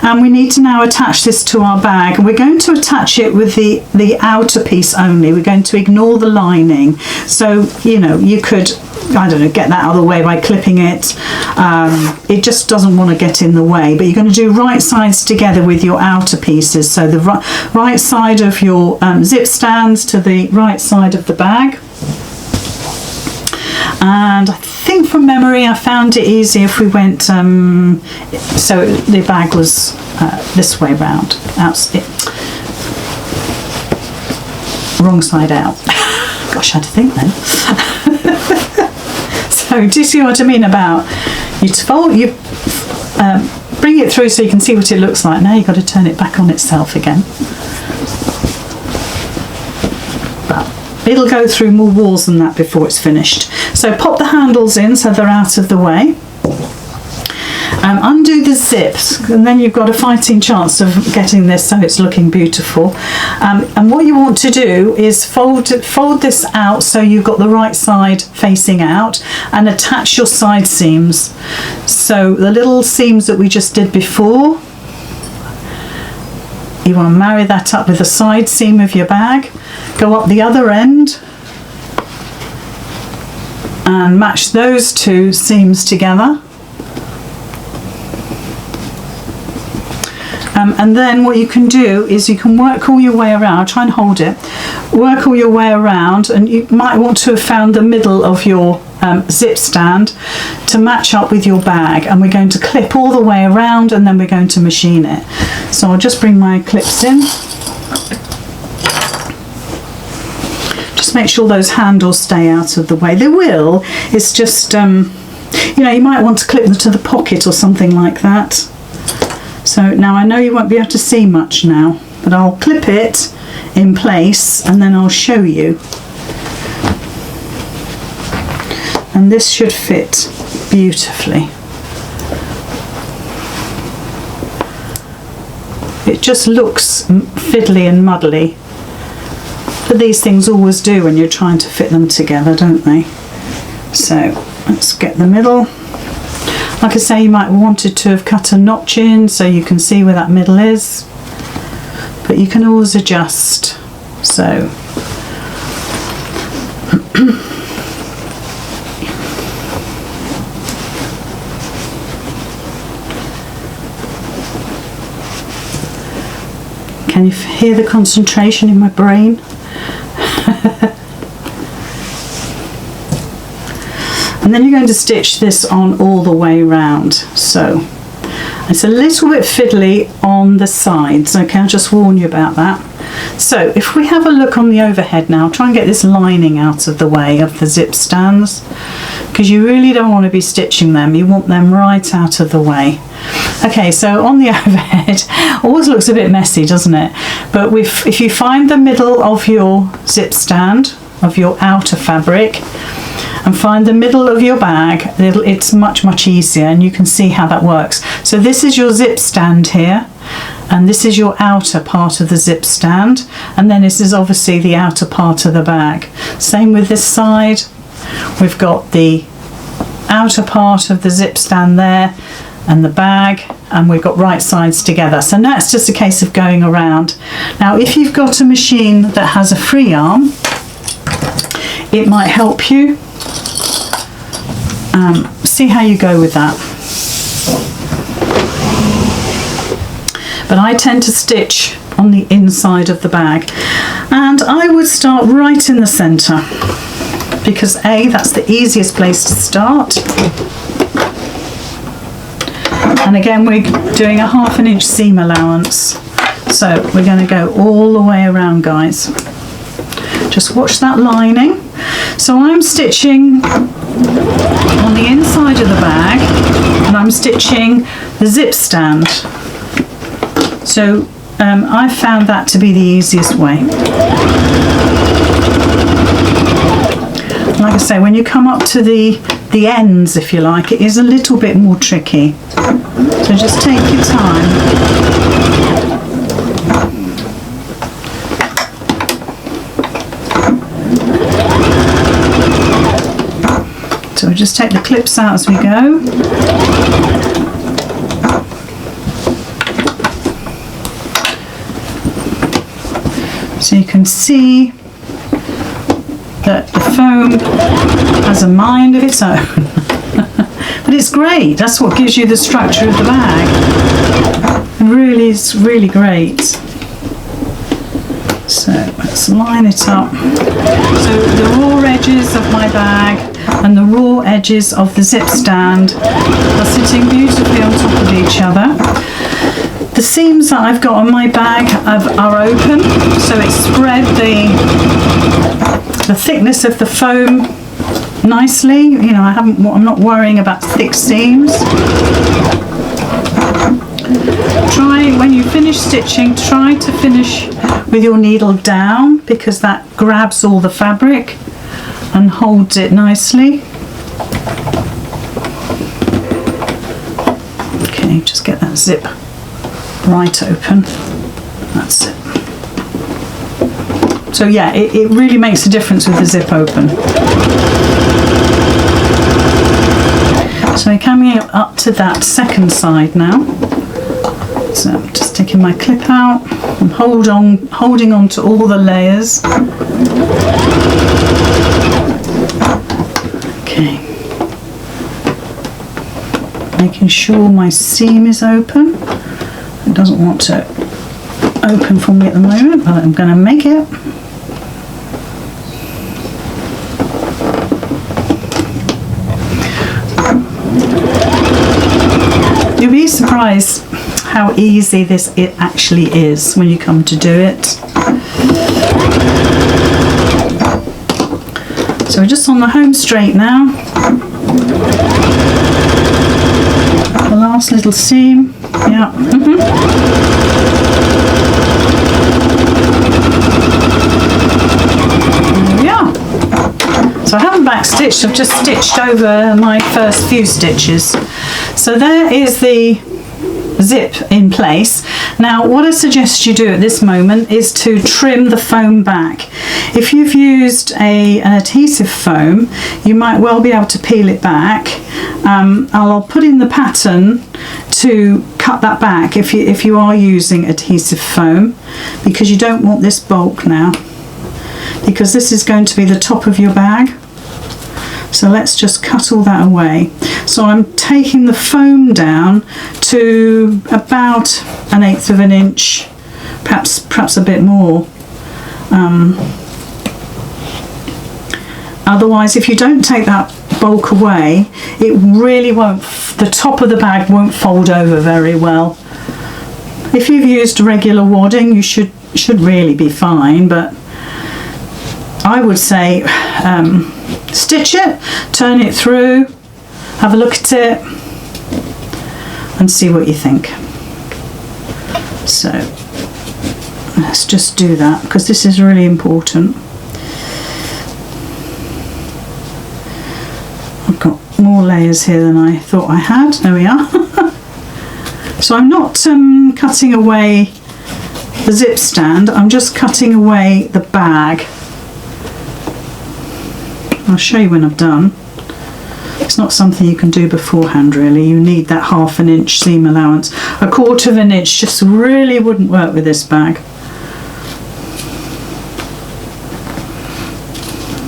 And we need to now attach this to our bag, and we're going to attach it with the outer piece only. We're going to ignore the lining. So, you know, you could, I don't know, get that out of the way by clipping it. It just doesn't want to get in the way, but you're going to do right sides together with your outer pieces. So the right side of your zip stands to the right side of the bag. And I think from memory I found it easy if we went, so the bag was this way round, wrong side out. Gosh, I had to think then. So do you see what I mean about you bring it through so you can see what it looks like. Now you've got to turn it back on itself again. But it'll go through more walls than that before it's finished. So pop the handles in so they're out of the way. Undo the zips, and then you've got a fighting chance of getting this so it's looking beautiful. And what you want to do is fold this out so you've got the right side facing out, and attach your side seams. So the little seams that we just did before, you want to marry that up with the side seam of your bag, go up the other end and match those two seams together. And then what you can do is you can work all your way around, try and hold it, work all your way around, and you might want to have found the middle of your zip stand to match up with your bag, and we're going to clip all the way around and then we're going to machine it. So I'll just bring my clips in. Just make sure those handles stay out of the way. They will, it's just, you know, you might want to clip them to the pocket or something like that. So now I know you won't be able to see much now, but I'll clip it in place and then I'll show you. And this should fit beautifully. It just looks fiddly and muddly, but these things always do when you're trying to fit them together, don't they? So let's get the middle. Like I say, you might wanted to have cut a notch in so you can see where that middle is, but you can always adjust. So can you hear the concentration in my brain? And and then you're going to stitch this on all the way round. So it's a little bit fiddly on the sides, okay, I'll just warn you about that. So if we have a look on the overhead now, try and get this lining out of the way of the zip stands, because you really don't want to be stitching them, you want them right out of the way. Okay, so on the overhead, always looks a bit messy, doesn't it? But if you find the middle of your zip stand, of your outer fabric, and find the middle of your bag, it's much easier, and you can see how that works. So this is your zip stand here, and this is your outer part of the zip stand, and then this is obviously the outer part of the bag. Same with this side, we've got the outer part of the zip stand there and the bag, and we've got right sides together. So now it's just a case of going around. Now if you've got a machine that has a free arm, it might help you. See how you go with that. But I tend to stitch on the inside of the bag, and I would start right in the center, because A, that's the easiest place to start, and again we're doing a 1/2 inch seam allowance, so we're going to go all the way around, guys. Just watch that lining. So I'm stitching on the inside of the bag, and I'm stitching the zip stand. So I found that to be the easiest way. Like I say, when you come up to the ends, if you like, it is a little bit more tricky. So just take your time. So we'll just take the clips out as we go. So you can see that the foam has a mind of its own. But it's great, that's what gives you the structure of the bag. It really is really great. So let's line it up. So the raw edges of my bag and the raw edges of the zip stand are sitting beautifully on top of each other. The seams that I've got on my bag are open, so it's spread the thickness of the foam nicely. You know, I'm not worrying about thick seams. Try, when you finish stitching, try to finish with your needle down, because that grabs all the fabric and holds it nicely. Okay, just get that zip right open. That's it. So yeah, it really makes a difference with the zip open. So we're coming up to that second side now. So I'm just taking my clip out and holding on to all the layers. Okay. Making sure my seam is open. It doesn't want to open for me at the moment, but I'm going to make it. You'll be surprised how easy it actually is when you come to do it. So we're just on the home straight now. The last little seam. Yeah. There we are. So I haven't backstitched, I've just stitched over my first few stitches. So there is the zip in place. Now what I suggest you do at this moment is to trim the foam back. If you've used an adhesive foam, you might well be able to peel it back. I'll put in the pattern to cut that back if you are using adhesive foam, because you don't want this bulk now, because this is going to be the top of your bag. So let's just cut all that away. So I'm taking the foam down to about 1/8 of an inch, perhaps a bit more. Otherwise, if you don't take that bulk away, it really won't, the top of the bag won't fold over very well. If you've used regular wadding, you should really be fine, but I would say stitch it, turn it through, have a look at it and see what you think. So let's just do that, because this is really important. I've got more layers here than I thought I had. There we are. So I'm not cutting away the zip stand, I'm just cutting away the bag. I'll show you when I've done. It's not something you can do beforehand really, you need that 1/2 inch seam allowance. 1/4 inch just really wouldn't work with this bag.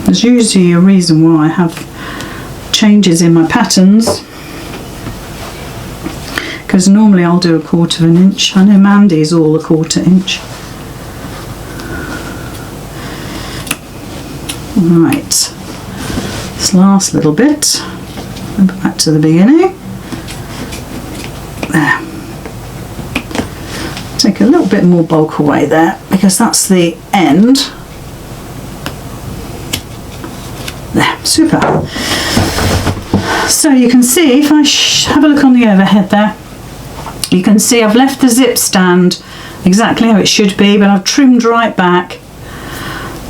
There's usually a reason why I have changes in my patterns, because normally I'll do 1/4 inch. I know Mandy's all 1/4 inch. Right, this last little bit, back to the beginning. There. Take a little bit more bulk away there, because that's the end. There, super. So you can see, if I have a look on the overhead there, you can see I've left the zip stand exactly how it should be, but I've trimmed right back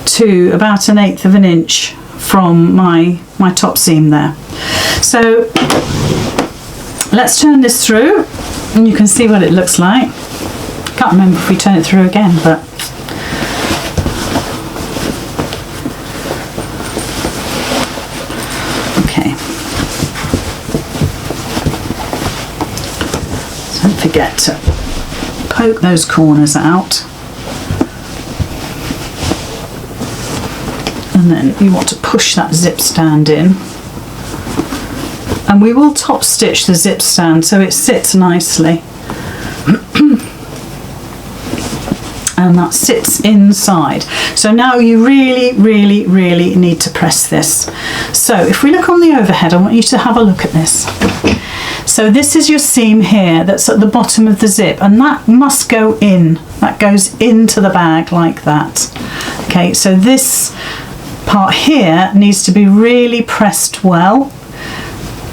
to about 1/8 inch from my top seam there. So let's turn this through and you can see what it looks like. Can't remember if we turn it through again, but okay. So don't forget to poke those corners out. And then you want to push that zip stand in, and we will top stitch the zip stand so it sits nicely and that sits inside. So now you really need to press this. So if we look on the overhead, I want you to have a look at this. So this is your seam here that's at the bottom of the zip, and that must go in, that goes into the bag like that. Okay, so this part here needs to be really pressed well,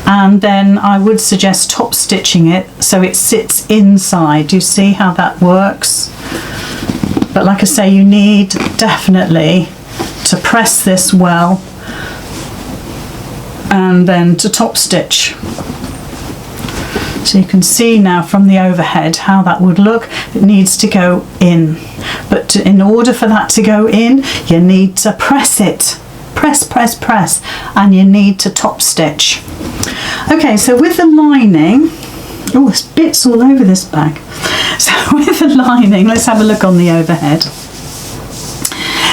and then I would suggest top stitching it so it sits inside. Do you see how that works? But like I say, you need definitely to press this well and then to top stitch. So you can see now from the overhead how that would look. It needs to go in, but in order for that to go in, you need to press it, press, and you need to top stitch. Okay, so with the lining, oh, there's bits all over this bag. So with the lining, let's have a look on the overhead.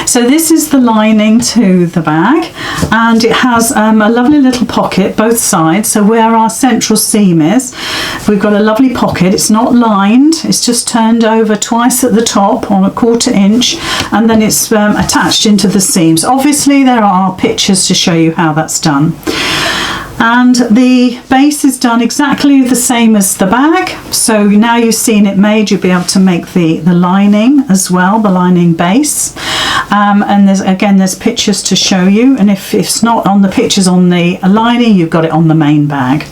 So this is the lining to the bag, and it has a lovely little pocket both sides. So where our central seam is, we've got a lovely pocket. It's not lined, it's just turned over twice at the top on 1/4 inch, and then it's attached into the seams. Obviously there are pictures to show you how that's done. And the base is done exactly the same as the bag. So now you've seen it made, you'll be able to make the lining as well, the lining base. And there's pictures to show you, and if it's not on the pictures on the lining, you've got it on the main bag.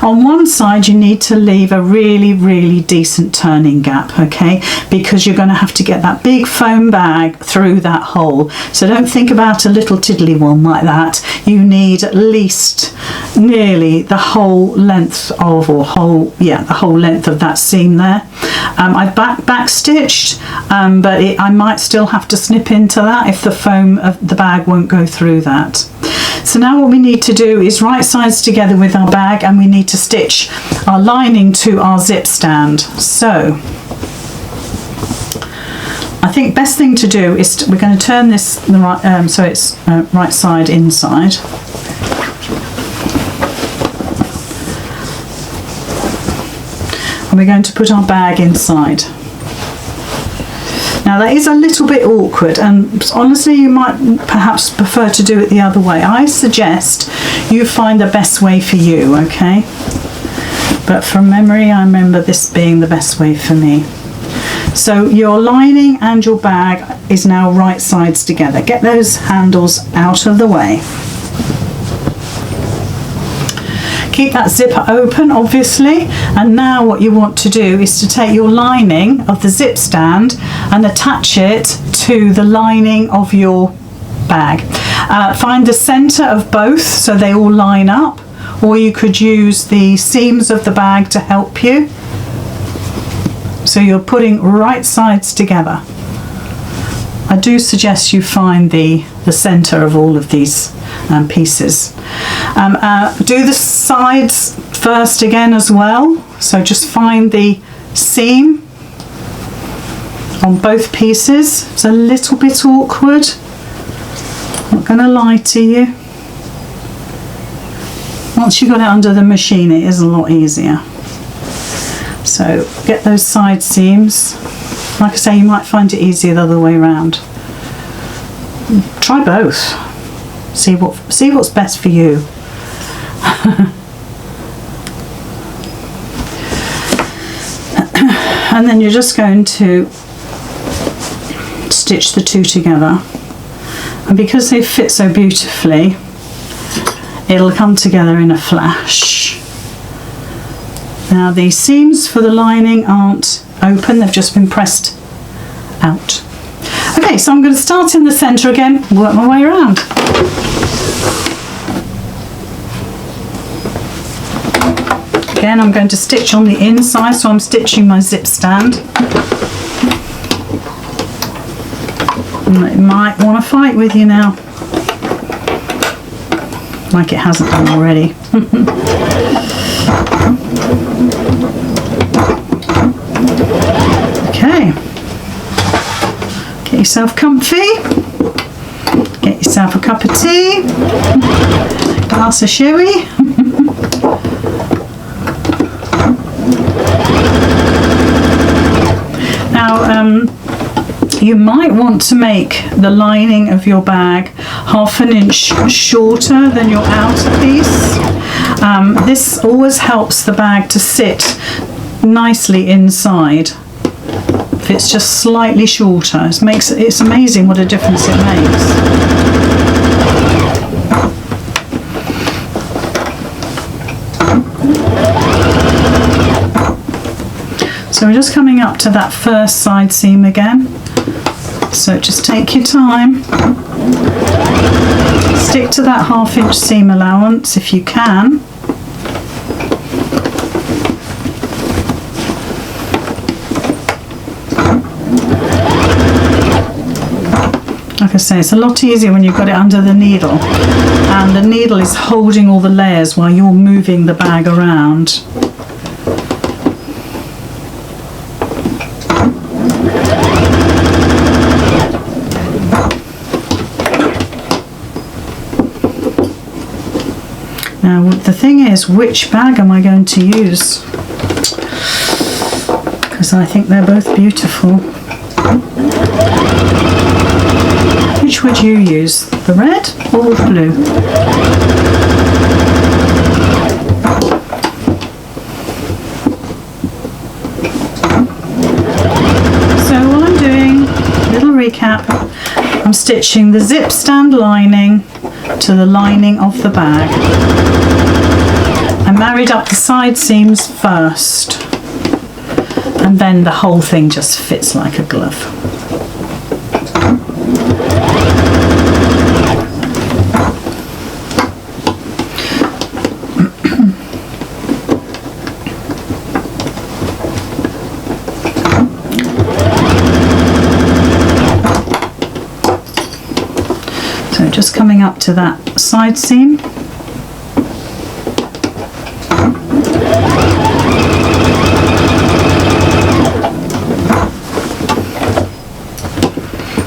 On one side you need to leave a really decent turning gap, okay, because you're going to have to get that big foam bag through that hole. So don't think about a little tiddly one like that. You need at least nearly the whole length of, the whole length of that seam there. I've back stitched, but I might still have to snip into that if the foam of the bag won't go through that. So now what we need to do is right sides together with our bag, and we need to stitch our lining to our zip stand. So I think best thing to do is we're going to turn this the right, so it's right side inside. And we're going to put our bag inside. Now that is a little bit awkward, and honestly you might perhaps prefer to do it the other way. I suggest you find the best way for you, okay? But from memory I remember this being the best way for me. So your lining and your bag is now right sides together. Get those handles out of the way. Keep that zipper open, obviously, and now what you want to do is to take your lining of the zip stand and attach it to the lining of your bag. Find the center of both so they all line up, or you could use the seams of the bag to help you. So you're putting right sides together. I do suggest you find the center of all of these pieces. Do the sides first again as well. So just find the seam on both pieces. It's a little bit awkward, not going to lie to you. Once you got it under the machine, it is a lot easier. So get those side seams. Like I say, you might find it easier the other way around. Try both. See what's best for you. And then you're just going to stitch the two together. And because they fit so beautifully, it'll come together in a flash. Now the seams for the lining aren't open, they've just been pressed out. Okay, so I'm going to start in the centre again, work my way around. Again, I'm going to stitch on the inside, so I'm stitching my zip stand. And it might want to fight with you now, like it hasn't done already. Okay, get yourself comfy, get yourself a cup of tea, glass of sherry. Now you might want to make the lining of your bag 1/2 inch shorter than your outer piece. This always helps the bag to sit nicely inside. If it's just slightly shorter, it's amazing what a difference it makes. So we're just coming up to that first side seam again. So just take your time. Stick to that 1/2 inch seam allowance if you can. Like I say, it's a lot easier when you've got it under the needle and the needle is holding all the layers while you're moving the bag around. Now the thing is, which bag am I going to use? Because I think they're both beautiful. Which would you use? The red or the blue? So what I'm doing, little recap, I'm stitching the zip stand lining to the lining of the bag. I married up the side seams first, and then the whole thing just fits like a glove. So just coming up to that side seam.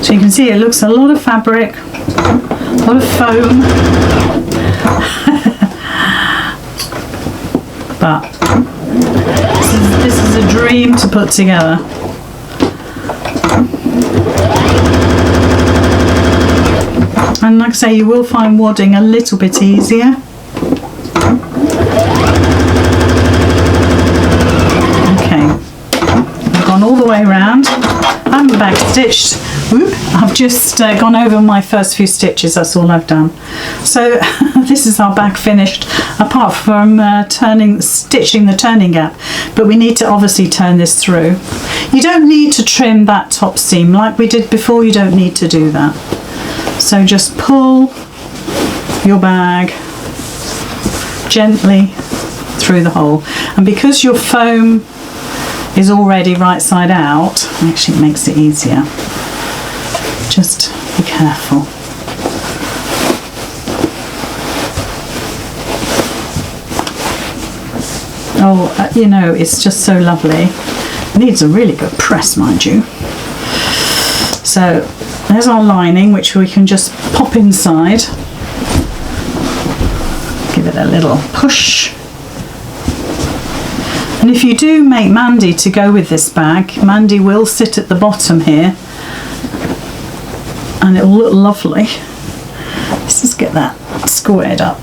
So you can see it looks a lot of fabric, a lot of foam, but this is a dream to put together. And like I say, you will find wadding a little bit easier. Okay, I've gone all the way around. I'm back stitched. Whoop, I've just gone over my first few stitches, that's all I've done. So this is our back finished, apart from stitching the turning gap, but we need to obviously turn this through. You don't need to trim that top seam like we did before, you don't need to do that. So just pull your bag gently through the hole, and because your foam is already right side out, actually it makes it easier. Just be careful. Oh, you know, it's just so lovely. It needs a really good press, mind you. So there's our lining, which we can just pop inside. Give it a little push. And if you do make Mandy to go with this bag, Mandy will sit at the bottom here, and it will look lovely. Let's just get that squared up.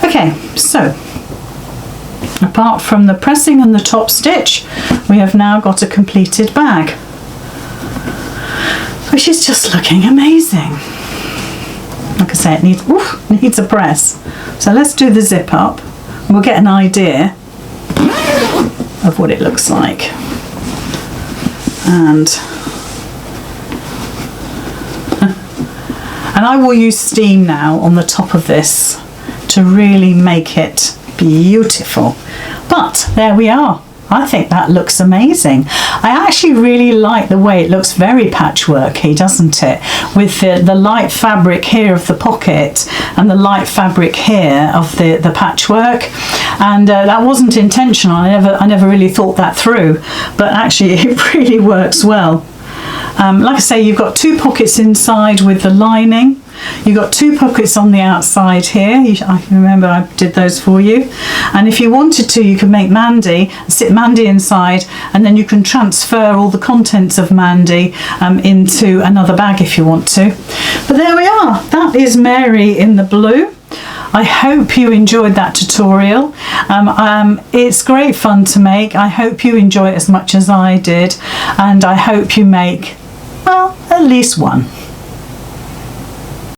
Okay, so apart from the pressing and the top stitch, we have now got a completed bag, which is just looking amazing. Like I say, it needs a press. So let's do the zip up. We'll get an idea of what it looks like. And I will use steam now on the top of this to really make it beautiful. But there we are. I think that looks amazing. I actually really like the way it looks, very patchworky, doesn't it? With the light fabric here of the pocket and the light fabric here of the patchwork. And that wasn't intentional. I never really thought that through, but actually it really works well. Like I say, you've got two pockets inside with the lining. You've got two pockets on the outside here. I can remember I did those for you. And if you wanted to, you could make Mandy, sit Mandy inside, and then you can transfer all the contents of Mandy into another bag if you want to. But there we are. That is Mary in the blue. I hope you enjoyed that tutorial. It's great fun to make. I hope you enjoy it as much as I did, and I hope you make, well, at least one.